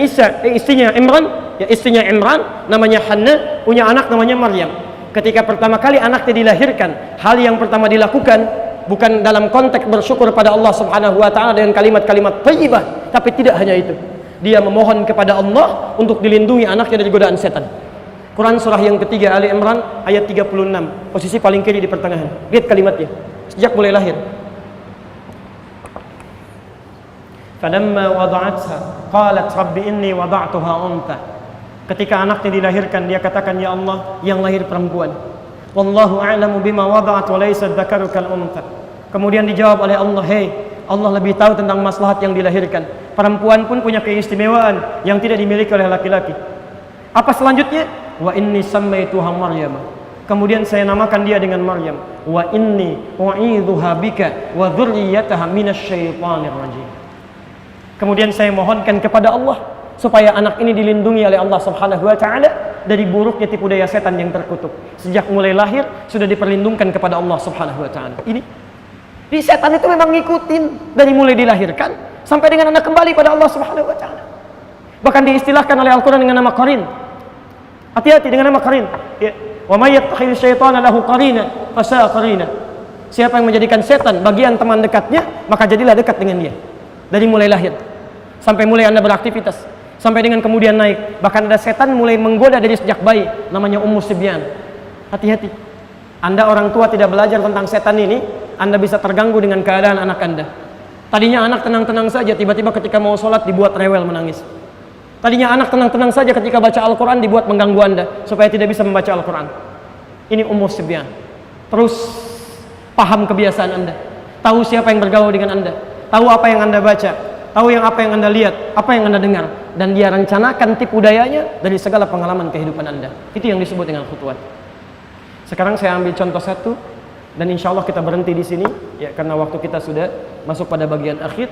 Imran, namanya Hannah, punya anak namanya Maryam. Ketika pertama kali anaknya dilahirkan, hal yang pertama dilakukan bukan dalam konteks bersyukur pada Allah Subhanahu wa taala dengan kalimat-kalimat thayyibah, tapi tidak hanya itu. Dia memohon kepada Allah untuk dilindungi anaknya dari godaan setan. Quran surah yang ketiga Ali Imran ayat 36, posisi paling kiri di pertengahan. Lihat kalimatnya. Sejak mulai lahir. Falamma wada'atha qalat rabbi inni wada'tuha untha. Ketika anaknya dilahirkan, dia katakan, ya Allah, yang lahir perempuan. Wallahu a'lamu bima wada'at wa laysa dzakaru kal untha. Kemudian dijawab oleh Allah, "Hei, Allah lebih tahu tentang maslahat yang dilahirkan. Perempuan pun punya keistimewaan yang tidak dimiliki oleh laki-laki." Apa selanjutnya? Wa inni sammaituha Maryam. Kemudian saya namakan dia dengan Maryam. Wa inni u'idzuha bika wa dzurriyyataha minasyaitonir rajim. Kemudian saya mohonkan kepada Allah supaya anak ini dilindungi oleh Allah Subhanahu wa taala dari buruknya tipu daya setan yang terkutuk. Sejak mulai lahir sudah diperlindungkan kepada Allah Subhanahu wa taala. Ini di setan itu memang ngikutin dari mulai dilahirkan sampai dengan Anda kembali pada Allah Subhanahu wa taala. Bahkan diistilahkan oleh Al-Qur'an dengan nama qarin. Hati-hati dengan nama qarin. Ya. Wa may yattakhidhu syaitana lahu qarina fasa'a qarina. Siapa yang menjadikan setan bagian teman dekatnya, maka jadilah dekat dengan dia. Dari mulai lahir sampai mulai Anda beraktivitas, sampai dengan kemudian naik. Bahkan ada setan mulai menggoda dari sejak bayi, namanya Ummu Sibyan. Hati-hati. Anda orang tua tidak belajar tentang setan ini, Anda bisa terganggu dengan keadaan anak Anda. Tadinya anak tenang-tenang saja, tiba-tiba ketika mau sholat dibuat rewel menangis. Tadinya anak tenang-tenang saja, ketika baca Al-Quran dibuat mengganggu Anda supaya tidak bisa membaca Al-Quran. Ini Ummu Sibyan. Terus paham kebiasaan Anda, tahu siapa yang bergaul dengan Anda, tahu apa yang Anda baca, tahu apa yang Anda lihat, apa yang Anda dengar, dan dia rencanakan tipu dayanya dari segala pengalaman kehidupan Anda. Itu yang disebut dengan khutuwat. Sekarang saya ambil contoh satu, dan insya Allah kita berhenti di sini, ya, karena waktu kita sudah masuk pada bagian akhir.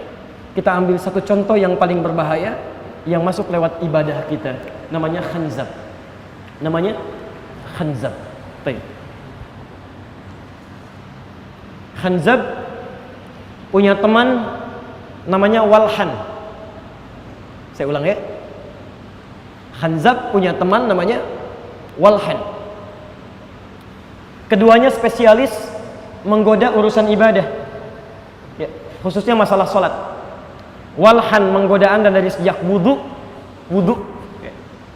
Kita ambil satu contoh yang paling berbahaya, yang masuk lewat ibadah kita, namanya khanzab. Namanya khanzab. Baik. Khanzab punya teman namanya Walhan. Saya ulang ya. Khanzab punya teman namanya Walhan. Keduanya spesialis menggoda urusan ibadah, ya, khususnya masalah sholat. Walhan menggoda Anda dari sejak wudhu.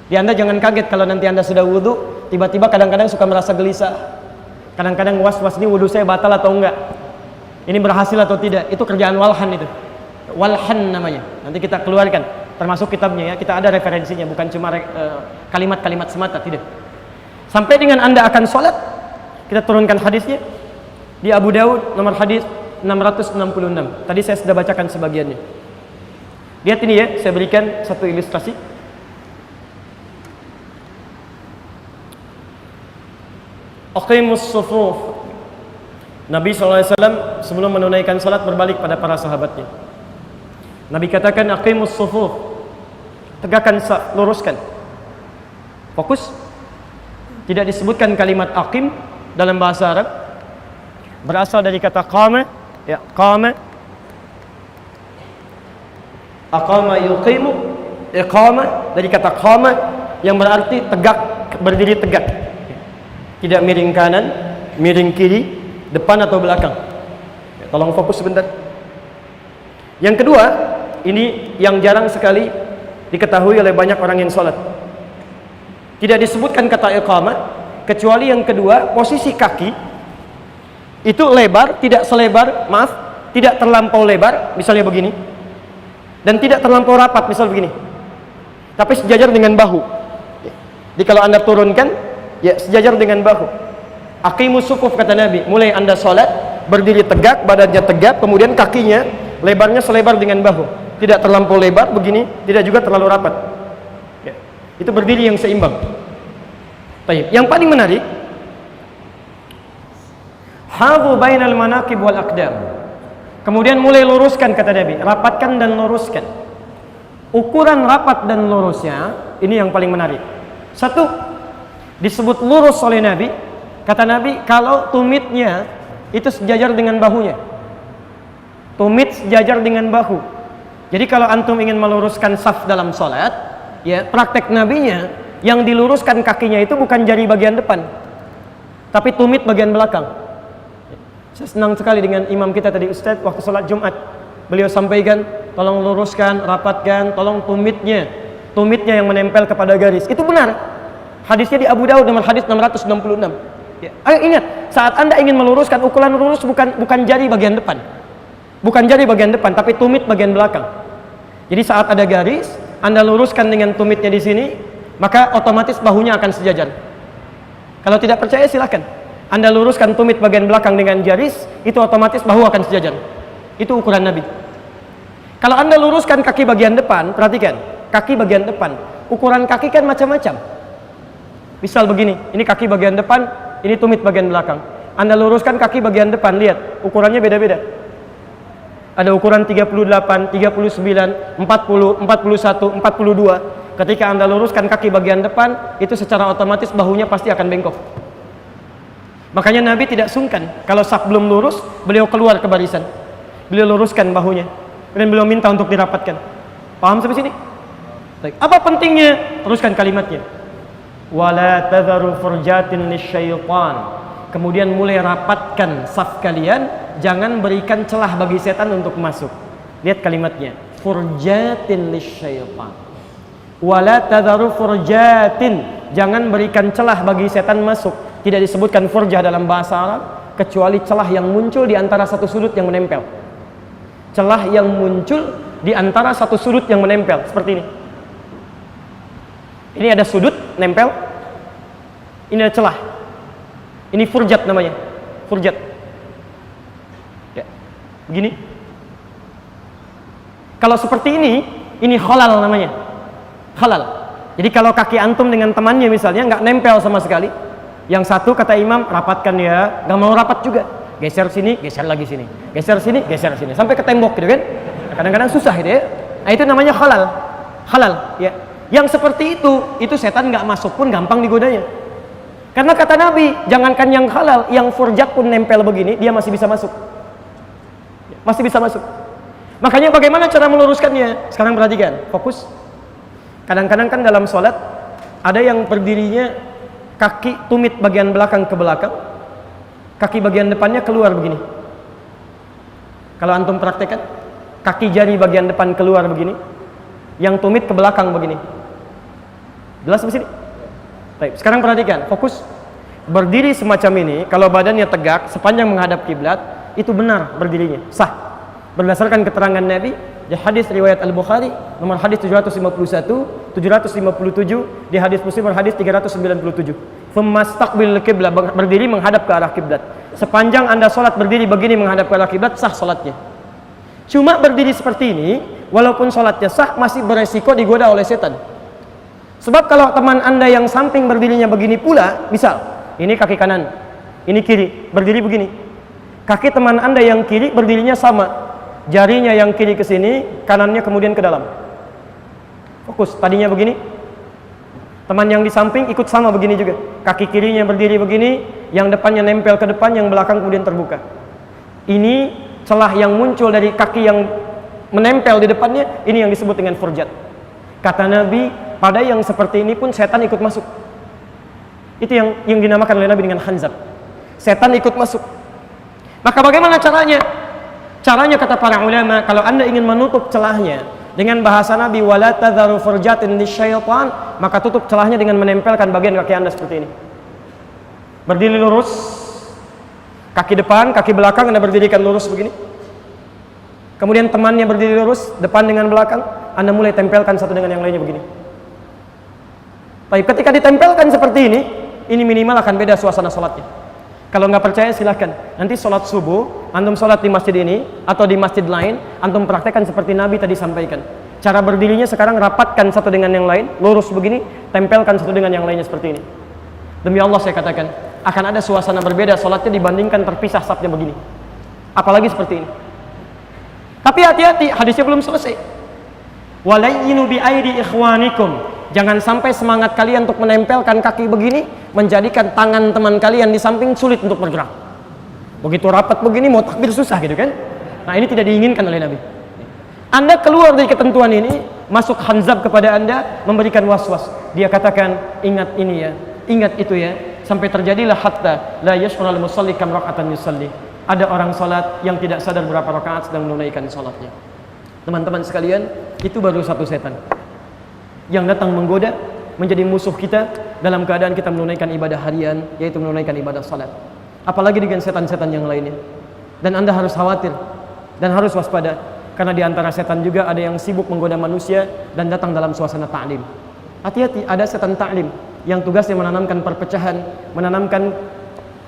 Ya, Anda jangan kaget kalau nanti Anda sudah wudhu, tiba-tiba kadang-kadang suka merasa gelisah. Kadang-kadang was-was, ini wudhu saya batal atau enggak, ini berhasil atau tidak. Itu kerjaan Walhan itu. Walhan namanya. Nanti kita keluarkan, termasuk kitabnya ya. Kita ada referensinya, bukan cuma kalimat-kalimat semata, tidak. Sampai dengan Anda akan sholat, kita turunkan hadisnya di Abu Daud nomor hadis 666. Tadi saya sudah bacakan sebagiannya. Lihat ini ya, saya berikan satu ilustrasi. Aqimus sufuf. Nabi SAW sebelum menunaikan salat berbalik pada para sahabatnya. Nabi katakan aqimus sufuf. Tegakkan saf, luruskan. Fokus. Tidak disebutkan kalimat aqim dalam bahasa Arab. Berasal dari kata qama, ya, qama. Aqama yuqimu, iqama dari kata qama yang berarti tegak, berdiri tegak. Tidak miring kanan, miring kiri, depan atau belakang. Ya, tolong fokus sebentar. Yang kedua, ini yang jarang sekali diketahui oleh banyak orang yang sholat. Tidak disebutkan kata iqamah, kecuali yang kedua, posisi kaki itu lebar, tidak tidak terlampau lebar, misalnya begini, dan tidak terlampau rapat, misal begini, tapi sejajar dengan bahu. Jadi kalau Anda turunkan, ya, sejajar dengan bahu. Aqimus sufuf, kata Nabi, mulai Anda sholat berdiri tegak, badannya tegak, kemudian kakinya lebarnya selebar dengan bahu, tidak terlampau lebar begini, tidak juga terlalu rapat, ya. Itu berdiri yang seimbang. Baik. Yang paling menarik, hadhu bainal manaqib wal aqdam. Kemudian mulai luruskan, kata Nabi, rapatkan dan luruskan. Ukuran rapat dan lurusnya ini yang paling menarik. Satu, disebut lurus oleh Nabi. Kata Nabi, kalau tumitnya itu sejajar dengan bahunya. Tumit sejajar dengan bahu. Jadi kalau antum ingin meluruskan saf dalam sholat, ya, praktek Nabinya yang diluruskan kakinya itu bukan jari bagian depan, tapi tumit bagian belakang. Saya senang sekali dengan imam kita tadi, Ustaz, waktu sholat Jumat. Beliau sampaikan, tolong luruskan, rapatkan, tolong tumitnya yang menempel kepada garis. Itu benar. Hadisnya di Abu Daud nomor hadis 666. Ya. Ayo ingat, saat Anda ingin meluruskan, ukuran lurus bukan jari bagian depan. Bukan jari bagian depan, tapi tumit bagian belakang. Jadi saat ada garis, Anda luruskan dengan tumitnya di sini, maka otomatis bahunya akan sejajar. Kalau tidak percaya silakan. Anda luruskan tumit bagian belakang dengan garis, itu otomatis bahu akan sejajar. Itu ukuran Nabi. Kalau Anda luruskan kaki bagian depan, perhatikan, kaki bagian depan, ukuran kaki kan macam-macam. Misal begini, ini kaki bagian depan, ini tumit bagian belakang. Anda luruskan kaki bagian depan, lihat, ukurannya beda-beda. Ada ukuran 38, 39, 40, 41, 42. ketika Anda luruskan kaki bagian depan, itu secara otomatis bahunya pasti akan bengkok. Makanya Nabi tidak sungkan kalau saf belum lurus, beliau keluar ke barisan, beliau luruskan bahunya, dan beliau minta untuk dirapatkan. Paham sampai sini? Baik. Apa pentingnya? Teruskan kalimatnya. Wala tadharu furjatin lisyaitan. Kemudian mulai rapatkan saf kalian, jangan berikan celah bagi setan untuk masuk. Lihat kalimatnya. Furjatin lisyaitan. Wala tadharu furjatin. Jangan berikan celah bagi setan masuk. Tidak disebutkan furjah dalam bahasa Arab kecuali celah yang muncul di antara satu sudut yang menempel. Celah yang muncul di antara satu sudut yang menempel seperti ini. Ini ada sudut nempel, ini ada celah. Ini furjat namanya, furjat. Ya, begini. Kalau seperti ini khalal namanya, khalal. Jadi kalau kaki antum dengan temannya misalnya nggak nempel sama sekali, yang satu kata imam rapatkan ya, nggak mau rapat juga, geser sini, geser lagi sini, geser sini, geser sini, sampai ke tembok gitu kan? Kadang-kadang susah gitu ya. Nah, itu namanya khalal, halal. Ya. Yang seperti itu setan nggak masuk pun gampang digodanya. Karena kata Nabi, jangankan yang halal, yang furjat pun nempel begini, dia masih bisa masuk. Masih bisa masuk. Makanya bagaimana cara meluruskannya? Sekarang perhatikan, fokus. Kadang-kadang kan dalam sholat, ada yang berdirinya kaki tumit bagian belakang ke belakang, kaki bagian depannya keluar begini. Kalau antum praktekkan, kaki jari bagian depan keluar begini, yang tumit ke belakang begini. Jelas di sini? Baik, sekarang perhatikan, fokus. Berdiri semacam ini, kalau badannya tegak sepanjang menghadap kiblat, itu benar berdirinya, sah. Berdasarkan keterangan Nabi di hadis riwayat Al-Bukhari nomor hadis 751, 757, di hadis Muslim nomor hadis 397. Famastaqbil qiblah, berdiri menghadap ke arah kiblat. Sepanjang Anda sholat berdiri begini menghadap ke arah kiblat, sah sholatnya. Cuma berdiri seperti ini, walaupun sholatnya sah, masih beresiko digoda oleh setan. Sebab kalau teman Anda yang samping berdirinya begini pula, misal ini kaki kanan, ini kiri, berdiri begini. Kaki teman Anda yang kiri berdirinya sama, jarinya yang kiri ke sini, kanannya kemudian ke dalam. Fokus, tadinya begini, teman yang di samping ikut sama begini juga. Kaki kirinya berdiri begini, yang depannya nempel ke depan, yang belakang kemudian terbuka. Ini celah yang muncul dari kaki yang menempel di depannya, ini yang disebut dengan furjat. Kata Nabi, pada yang seperti ini pun setan ikut masuk. Itu yang dinamakan oleh Nabi dengan khanzab. Setan ikut masuk. Maka bagaimana caranya? Caranya kata para ulama, kalau Anda ingin menutup celahnya dengan bahasa Nabi, wala tadharu furjatin lisyaitan, maka tutup celahnya dengan menempelkan bagian kaki Anda seperti ini. Berdiri lurus, kaki depan, kaki belakang Anda berdirikan lurus begini. Kemudian temannya berdiri lurus, depan dengan belakang, Anda mulai tempelkan satu dengan yang lainnya begini. Tapi ketika ditempelkan seperti ini minimal akan beda suasana sholatnya. Kalau nggak percaya silahkan. Nanti sholat subuh, antum sholat di masjid ini atau di masjid lain, antum praktekkan seperti Nabi tadi sampaikan. Cara berdirinya sekarang rapatkan satu dengan yang lain, lurus begini, tempelkan satu dengan yang lainnya seperti ini. Demi Allah saya katakan, akan ada suasana berbeda sholatnya dibandingkan terpisah safnya begini. Apalagi seperti ini. Tapi hati-hati, hadisnya belum selesai. Walayyinu bi aidi ikhwanikum. Jangan sampai semangat kalian untuk menempelkan kaki begini menjadikan tangan teman kalian di samping sulit untuk bergerak. Begitu rapat begini mau takbir susah gitu kan? Nah, ini tidak diinginkan oleh Nabi. Anda keluar dari ketentuan ini, masuk khanzab kepada Anda, memberikan was-was. Dia katakan, ingat ini ya, ingat itu ya, sampai terjadilah hatta la yash'urul musalli kam raka'atan yusalli. Ada orang salat yang tidak sadar berapa rakaat sedang menunaikan salatnya. Teman-teman sekalian, itu baru satu setan yang datang menggoda, menjadi musuh kita dalam keadaan kita menunaikan ibadah harian, yaitu menunaikan ibadah salat. Apalagi dengan setan-setan yang lainnya. Dan Anda harus khawatir dan harus waspada, karena di antara setan juga ada yang sibuk menggoda manusia dan datang dalam suasana ta'lim. Hati-hati, ada setan ta'lim yang tugasnya menanamkan perpecahan, menanamkan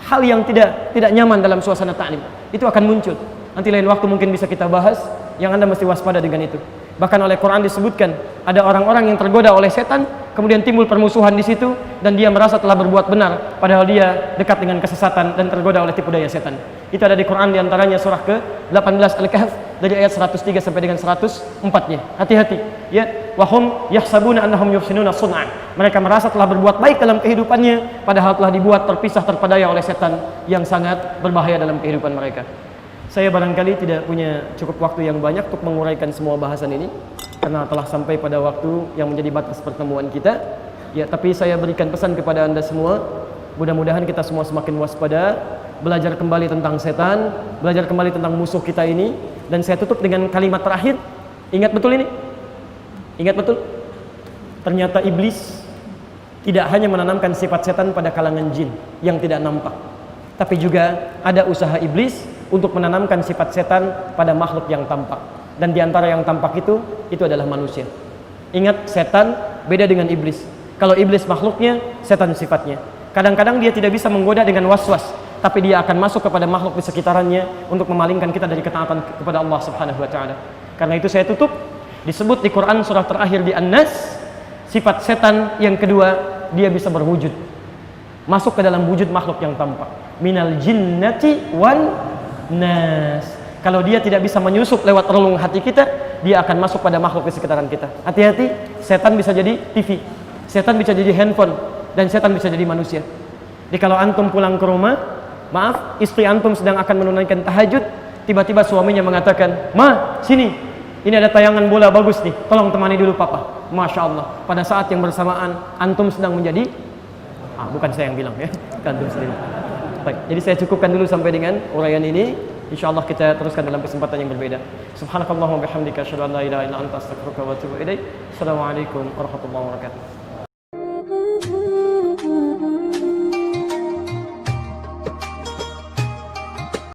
hal yang tidak nyaman dalam suasana ta'lim. Itu akan muncul. Nanti lain waktu mungkin bisa kita bahas, yang Anda mesti waspada dengan itu. Bahkan oleh Quran disebutkan ada orang-orang yang tergoda oleh setan, kemudian timbul permusuhan di situ dan dia merasa telah berbuat benar padahal dia dekat dengan kesesatan dan tergoda oleh tipu daya setan. Itu ada di Quran, di antaranya surah ke-18 Al-Kahf dari ayat 103 sampai dengan 104-nya. Hati-hati. Ya, wahum yahsabuna annahum yuhsinuna sun'a. Mereka merasa telah berbuat baik dalam kehidupannya, padahal telah dibuat terpisah terpadaya oleh setan yang sangat berbahaya dalam kehidupan mereka. Saya barangkali tidak punya cukup waktu yang banyak untuk menguraikan semua bahasan ini karena telah sampai pada waktu yang menjadi batas pertemuan kita. Ya, tapi saya berikan pesan kepada Anda semua, mudah-mudahan kita semua semakin waspada, belajar kembali tentang setan, belajar kembali tentang musuh kita ini. Dan saya tutup dengan kalimat terakhir. Ingat betul ini? Ingat betul? Ternyata iblis tidak hanya menanamkan sifat setan pada kalangan jin yang tidak nampak, tapi juga ada usaha iblis untuk menanamkan sifat setan pada makhluk yang tampak. Dan diantara yang tampak itu adalah manusia. Ingat, setan beda dengan iblis. Kalau iblis makhluknya, setan sifatnya. Kadang-kadang dia tidak bisa menggoda dengan was-was, tapi dia akan masuk kepada makhluk di sekitarannya untuk memalingkan kita dari ketaatan kepada Allah Subhanahu wa taala. Karena itu saya tutup, disebut di Quran surah terakhir di An-Nas, sifat setan yang kedua, dia bisa berwujud. Masuk ke dalam wujud makhluk yang tampak. Minal jinnati wan nas. Kalau dia tidak bisa menyusup lewat relung hati kita, dia akan masuk pada makhluk di sekitaran kita. Hati-hati, setan bisa jadi TV, setan bisa jadi handphone, dan setan bisa jadi manusia. Jadi kalau antum pulang ke rumah, maaf, istri antum sedang akan menunaikan tahajud, tiba-tiba suaminya mengatakan, "Ma, sini, ini ada tayangan bola bagus nih, tolong temani dulu papa." Masya Allah, pada saat yang bersamaan antum sedang menjadi, bukan saya yang bilang ya, antum sendiri. Baik, jadi saya cukupkan dulu sampai dengan uraian ini. Insyaallah kita teruskan dalam kesempatan yang berbeda. Subhanakallahumma bihamdika asyhadu an la ilaha illa anta astaghfiruka wa atubu ilaik. Assalamualaikum warahmatullahi wabarakatuh.